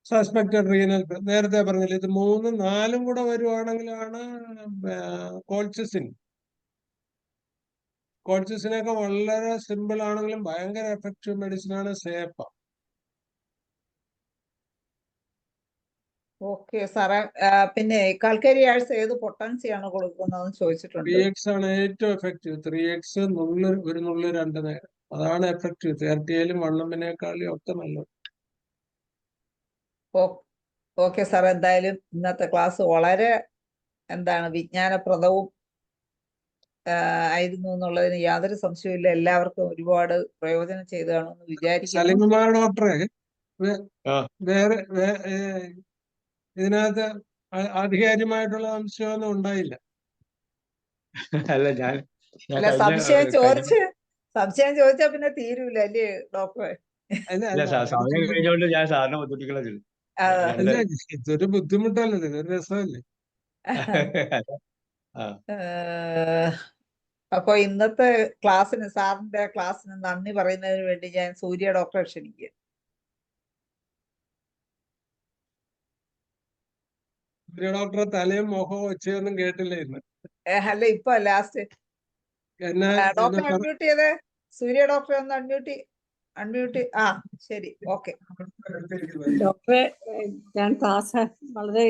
suspected renal, നേരത്തെ പറഞ്ഞില്ല, ഇത് 3, 4 കൂടെ വരുവാണെങ്കിലാണ് കോൾച്ചിസിൻ. കോൾച്ചിസിനൊക്കെ വളരെ സിമ്പിൾ ആണെങ്കിലും ഭയങ്കര എഫക്റ്റീവ് മെഡിസിൻ ആണ്, സേഫ. ഓക്കെ സാറേ. പിന്നെ കൽക്കരി ആഴ്ച ഏത് പൊട്ടൻസി ആണ് കൊടുക്കുന്നതെന്ന് ചോദിച്ചിട്ടുണ്ട്. 3x ആണ് ഏറ്റവും എഫക്റ്റീവ്. 3x ഒരു നുള്ളു 2 നേരം, അതാണ് എഫക്റ്റീവ്. 30-ലും 1 ഒക്കെ നല്ലത്. Okay sir. എന്തായാലും ഇന്നത്തെ ക്ലാസ് വളരെ വിജ്ഞാനപ്രദവും ആയിരുന്നു എന്നുള്ളതിന് യാതൊരു സംശയവുമില്ല. എല്ലാവർക്കും ഒരുപാട് പ്രയോജനം ചെയ്തതാണെന്ന് വിചാരിക്കുന്നു. സലിംകുമാർ ഡോക്ടറെ ആ വേറെ ഇതിനകത്ത് ആധികാരികമായിട്ടുള്ള സംശയമൊന്നും ഉണ്ടായില്ല. അല്ല ഞാൻ അല്ല, സംശയം ചോദിച്ചാ പിന്നെ തീരൂല അല്ലേ ഡോക്ടറെ? അല്ല അല്ല അല്ല സമയം കഴിഞ്ഞോണ്ട് ഞാൻ സാറിനെ ബുദ്ധിമുട്ടിക്കളഞ്ഞു. ആ, അല്ല ഇതൊരു ബുദ്ധിമുട്ടല്ലേ, ഇതൊരു രസമല്ലേ. ആ ഏഹ്, അപ്പൊ ഇന്നത്തെ സാറിന്റെ ക്ലാസ്സിന് നന്ദി പറയുന്നതിന് വേണ്ടി ഞാൻ സൂര്യ ഡോക്ടറെ ക്ഷണിക്കുക. ഡോക്ടറെ തലയും മുഖവും ഒച്ചയൊന്നും കേട്ടില്ല ഇന്ന്. അല്ല, ഇപ്പൊ ലാസ്റ്റ് എന്നെ ഡോക്ടറെ അൺമ്യൂട്ട് ചെയ്തേ. സൂര്യ ഡോക്ടറെ ഒന്ന് അൺമ്യൂട്ട്. ആ, ശരി, ഓക്കെ. ഡോക്ടറെ, ഞാൻ ക്ലാസ് വളരെ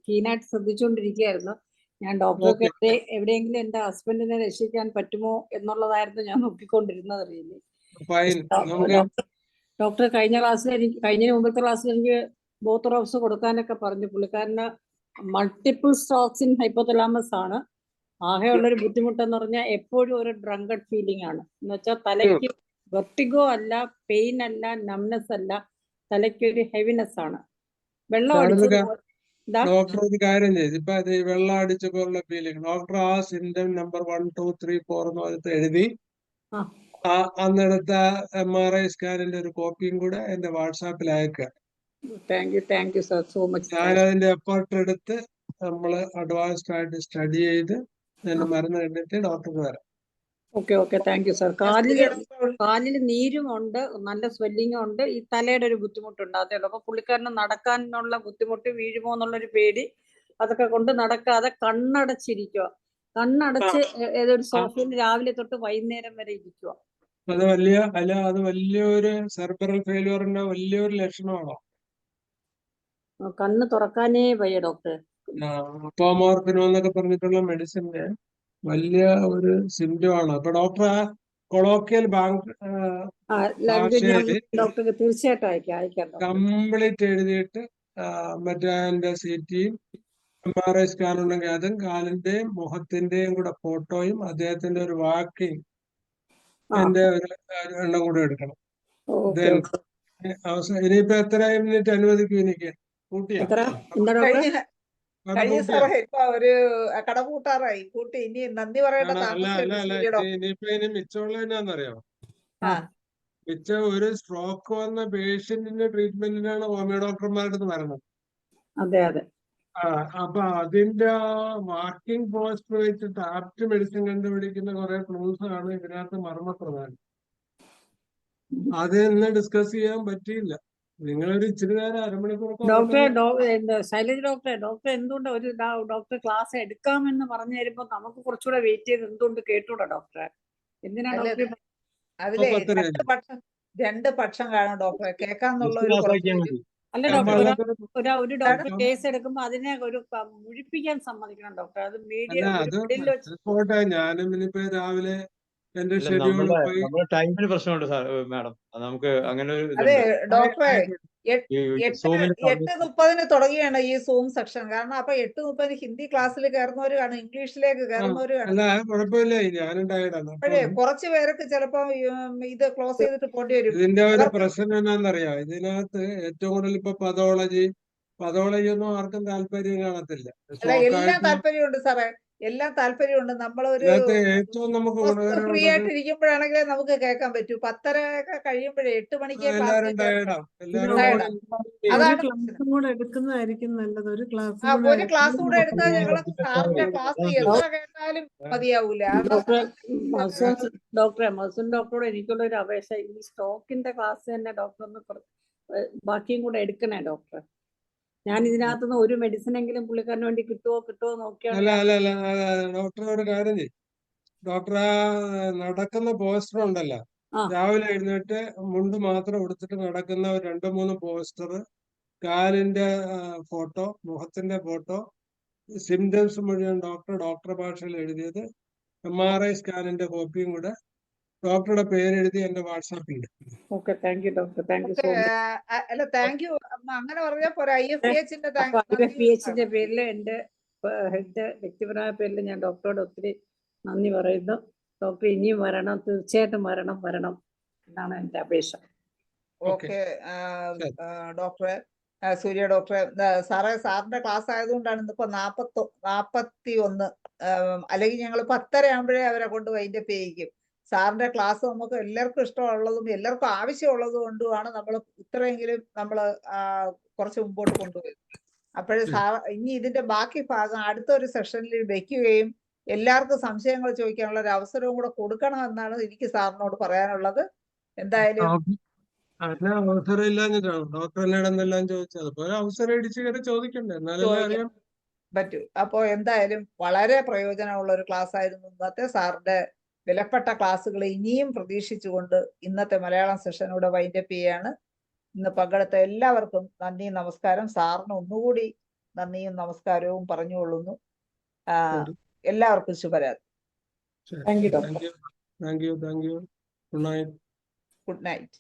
കീനായിട്ട് ശ്രദ്ധിച്ചുകൊണ്ടിരിക്കുകയായിരുന്നു. ഞാൻ ഡോക്ടർക്ക് എവിടെയെങ്കിലും എന്റെ ഹസ്ബൻഡിനെ രക്ഷിക്കാൻ പറ്റുമോ എന്നുള്ളതായിരുന്നു ഞാൻ നോക്കിക്കൊണ്ടിരുന്നത്. അറിയില്ലേ ഡോക്ടർ കഴിഞ്ഞ മുമ്പത്തെ ക്ലാസ്സിൽ എനിക്ക് ബോത്ത് റോബ്സ് കൊടുക്കാനൊക്കെ പറഞ്ഞു. പുള്ളിക്കാരന് മൾട്ടിപ്പിൾ സ്ട്രോക്സ് ഇൻ ഹൈപ്പോതലാമസ് ആണ്. ആകെയുള്ളൊരു ബുദ്ധിമുട്ടെന്ന് പറഞ്ഞാൽ എപ്പോഴും ഒരു ഡ്രങ്കഡ് ഫീലിംഗ് ആണ്. എന്ന് വെച്ചാൽ തലയ്ക്ക് വെർട്ടിഗോ അല്ല, പെയിൻ അല്ല, നംനെസ് അല്ല, തലയ്ക്കൊരു ഹെവിനെസ് ആണ്. വെള്ളം ഡോക്ടർ ഒരു കാര്യം ചെയ്തു. ഇപ്പൊ അത് വെള്ളം അടിച്ച പോലുള്ള ഫീലിംഗ് ഡോക്ടർ ആ സിംറ്റം നമ്പർ 1, 2, 3, 4 എന്ന് പറഞ്ഞിട്ട് എഴുതി അന്നെടുത്ത MRI സ്കാനിന്റെ ഒരു കോപ്പിയും കൂടെ എന്റെ വാട്സാപ്പിൽ അയക്കുക. Thank you sir, so much. ഞാനതിന്റെ എഫേർട്ട് എടുത്ത് നമ്മള് അഡ്വാൻസ്ഡ് ആയിട്ട് സ്റ്റഡി ചെയ്ത് മരുന്ന് കണ്ടിട്ട് ഡോക്ടർക്ക് വരാം. Okay thank you sir. കാലിൽ നീരും ഉണ്ട്, നല്ല സ്വെല്ലിങ്ങും ഉണ്ട്. ഈ തലയുടെ ഒരു ബുദ്ധിമുട്ടുണ്ട്, അതേ ഉള്ളൂ. അപ്പൊ പുള്ളിക്കാരന് നടക്കാനുള്ള ബുദ്ധിമുട്ട്, വീഴുമോ എന്നുള്ളൊരു പേടി, അതൊക്കെ കൊണ്ട് നടക്കാതെ കണ്ണടച്ചിരിക്കുക. കണ്ണടച്ച് ഏതൊരു സോഫയിൽ രാവിലെ തൊട്ട് വൈകുന്നേരം വരെ ഇരിക്കുക. അത് വലിയൊരു സെർബറൽ ഫെയിലിയറിന്റെ വലിയൊരു ലക്ഷണമാണോ? കണ്ണ് തുറക്കാനേ വയ്യ ഡോക്ടർ. അപ്പോമോർഫിനോ എന്നൊക്കെ പറഞ്ഞിട്ടുള്ള മെഡിസിന്റെ വലിയ ഒരു സിംറ്റം ആണ്. അപ്പൊ ഡോക്ടർ ആ കൊളോക്കിയൽ ഡോക്ടർക്ക് തീർച്ചയായിട്ടും അയക്കാം. കംപ്ലീറ്റ് എഴുതിയിട്ട് മറ്റേ അതിന്റെ CTയും MRI സ്കാൻ ഉണ്ടെങ്കിൽ അതും കാലിന്റെയും മുഖത്തിന്റെയും കൂടെ ഫോട്ടോയും അദ്ദേഹത്തിന്റെ ഒരു വാക്കിംഗ് എന്റെ ഒരു എണ്ണം കൂടെ എടുക്കണം. ഇനിയിപ്പോ എത്ര മിനിറ്റ് അനുവദിക്കും എനിക്ക്? കൂട്ടിയാ കഴിഞ്ഞ സാറേ, ഇപ്പൊ ഒരു കടപൂട്ടാറായി കൂട്ടി. ഇനി നന്ദി പറയേണ്ട താമസം. ഇനി മിച്ചമുള്ള എന്നാന്നറിയാമോ? മിച്ചം ഒരു സ്ട്രോക്ക് വന്ന പേഷ്യന്റിന്റെ ട്രീറ്റ്മെന്റിനാണ് ഹോമിയോ ഡോക്ടർമാരുടെ അടുത്ത് വരണം. അതെ. അപ്പൊ അതിന്റെ വാക്കിംഗ് പോസ്റ്റർ വെച്ചിട്ട് ആപ്റ്റ് മെഡിസിൻ കണ്ടുപിടിക്കുന്ന കുറെ ക്ലൂസ് ആണ് ഇതിനകത്ത് മർമ്മപ്രധാനം. അത് ഇന്ന് ഡിസ്കസ് ചെയ്യാൻ പറ്റിയില്ല. നിങ്ങളൊരു ഇച്ചിരി നേരം ശൈലജ ഡോക്ടർ എന്തുകൊണ്ട് ഒരു ഡോക്ടർ ക്ലാസ് എടുക്കാമെന്ന് പറഞ്ഞു തരുമ്പോ നമുക്ക് കുറച്ചുകൂടെ വെയിറ്റ് ചെയ്ത് എന്തുകൊണ്ട് കേട്ടൂടാ ഡോക്ടറെ? എന്തിനാണ് ഡോക്ടർ? അതിലെ രണ്ട് പക്ഷം കാണും ഡോക്ടറെ. കേൾക്കാന്നുള്ള അല്ല ഡോക്ടർ, ഒരു ഡോക്ടർ കേസ് എടുക്കുമ്പോ അതിനെ ഒരു മുഴിപ്പിക്കാൻ സമ്മതിക്കണം ഡോക്ടർ. അത് പോട്ടെ. ഞാനും ഇനിയിപ്പോ രാവിലെ എന്റെ ടൈമിന് പ്രശ്നമുണ്ട് സാർ മാഡം. നമുക്ക് അങ്ങനെ ഡോക്ടറെ 8:30 തുടങ്ങിയാണ് ഈ സൂം സെക്ഷൻ. കാരണം അപ്പൊ 8:30 ഹിന്ദി ക്ലാസ്സിൽ കയറുന്നവര് കാണും, ഇംഗ്ലീഷിലേക്ക് കയറുന്നവര് കാണും. കുഴപ്പമില്ല, ഞാനും ടയർഡാണ്. കുറച്ചു പേർക്ക് ചിലപ്പോ ഇത് ക്ലോസ് ചെയ്തിട്ട് പോണ്ടി വരും. ഇതിന്റെ ഒരു പ്രശ്നം എന്നാന്നറിയാം, ഇതിനകത്ത് ഏറ്റവും കൂടുതൽ ഇപ്പൊ പതോളജി ഒന്നും ആർക്കും താല്പര്യം കാണത്തില്ല. എല്ലാം താല്പര്യമുണ്ട് സാറേ, എല്ലാം താല്പര്യമുണ്ട്. നമ്മളൊരു ഏറ്റവും നമുക്ക് ഫ്രീ ആയിട്ട് ഇരിക്കുമ്പോഴാണെങ്കിലേ നമുക്ക് കേൾക്കാൻ പറ്റൂ. 10:30 ഒക്കെ കഴിയുമ്പോഴേ 8 മണിക്ക് എടുക്കുന്നതായിരിക്കും നല്ലത്. ഒരു ക്ലാസ് കൂടെ എടുത്താൽ ഞങ്ങൾക്ക് സാറിന്റെ ക്ലാസ് എത്ര കേട്ടാലും മതിയാവൂല. ഡോക്ടറോട് എനിക്കുള്ള ഒരു അപേക്ഷ, ഈ സ്റ്റോക്കിന്റെ ക്ലാസ് തന്നെ ഡോക്ടർ ഒന്ന് ബാക്കിയും കൂടെ എടുക്കണേ ഡോക്ടർ. ഞാൻ ഇതിനകത്തുനിന്ന് ഒരു മെഡിസിൻ എങ്കിലും പുള്ളിക്കാരന് വേണ്ടി കിട്ടുമോ നോക്കിയാണ്. ഡോക്ടർ ഒരു കാര്യം ചെയ്യും. ഡോക്ടർ നടക്കുന്ന പോസ്റ്റർ ഉണ്ടല്ലോ, രാവിലെ എഴുന്നേറ്റ് മുണ്ട് മാത്രം എടുത്തിട്ട് നടക്കുന്ന 2-3 പോസ്റ്റർ, കാലിന്റെ ഫോട്ടോ, മുഖത്തിന്റെ ഫോട്ടോ, സിംറ്റംസ് മുഴുവൻ ഡോക്ടർ ഭാഷയിൽ എഴുതിയത്, MRI സ്കാനിന്റെ കോപ്പിയും കൂടെ ഡോക്ടറുടെ പേരെഴുതി എന്റെ വാട്സാപ്പിൽ. Thank you doctor. അല്ല, താങ്ക് യു അങ്ങനെ പറഞ്ഞാൽ പോരാ. IFPHന്റെ പേരിൽ എന്റെ വ്യക്തിപരമായ പേരിൽ ഞാൻ ഡോക്ടറോട് ഒത്തിരി നന്ദി പറയുന്നു. ഡോക്ടർ ഇനിയും വരണം, തീർച്ചയായിട്ടും വരണം എന്നാണ് എൻ്റെ അപേക്ഷ. ഓക്കെ ഓക്കെ ശരി. ഡോക്ടറെ സൂര്യ ഡോക്ടറെ സാറേ സാറിന്റെ ക്ലാസ് ആയതുകൊണ്ടാണ് ഇന്നിപ്പോ 41 അല്ലെങ്കിൽ ഞങ്ങൾ 10:30 ആകുമ്പോഴേ അവരെ കൊണ്ട് വൈൻഡപ്പ് ചെയ്യിക്കും. സാറിന്റെ ക്ലാസ് നമുക്ക് എല്ലാവർക്കും ഇഷ്ടമുള്ളതും എല്ലാവർക്കും ആവശ്യമുള്ളതും കൊണ്ടുമാണ് നമ്മൾ ഇത്രയെങ്കിലും നമ്മൾ കുറച്ച് മുമ്പോട്ട് കൊണ്ടുപോയത്. അപ്പോഴേ സാർ ഇനി ഇതിന്റെ ബാക്കി ഭാഗം അടുത്തൊരു സെഷനിൽ വെക്കുകയും എല്ലാവർക്കും സംശയങ്ങൾ ചോദിക്കാനുള്ള ഒരു അവസരവും കൂടെ കൊടുക്കണം എന്നാണ് എനിക്ക് സാറിനോട് പറയാനുള്ളത്. എന്തായാലും അതിന് അവസരം ഇല്ലാഞ്ഞിട്ടാണ് ഡോക്ടർ എന്നോടെന്നെല്ലാം ചോദിച്ചത്. അതുപോലെ അവസരം ഇടിച്ചു കയറി ചോദിക്കണ്ടേ, എന്നാലല്ലേ ചോദിക്കാം അറിയാൻ പറ്റൂ. അപ്പോ എന്തായാലും വളരെ പ്രയോജനമുള്ള ഒരു ക്ലാസ് ആയിരുന്നു ഇന്നത്തെ. സാറിന്റെ വിലപ്പെട്ട ക്ലാസ്സുകൾ ഇനിയും പ്രതീക്ഷിച്ചുകൊണ്ട് ഇന്നത്തെ മലയാളം സെഷൻ ഇവിടെ വൈൻഡപ്പ് ചെയ്യാണ്. ഇന്ന് പങ്കെടുത്ത എല്ലാവർക്കും നന്ദിയും നമസ്കാരം. സാറിന് ഒന്നുകൂടി നന്ദിയും നമസ്കാരവും പറഞ്ഞുകൊള്ളുന്നു. ശരി. എല്ലാവർക്കും ശുഭരാത്രി. ശരി. Thank you doctor. Thank you. Good night. Good night.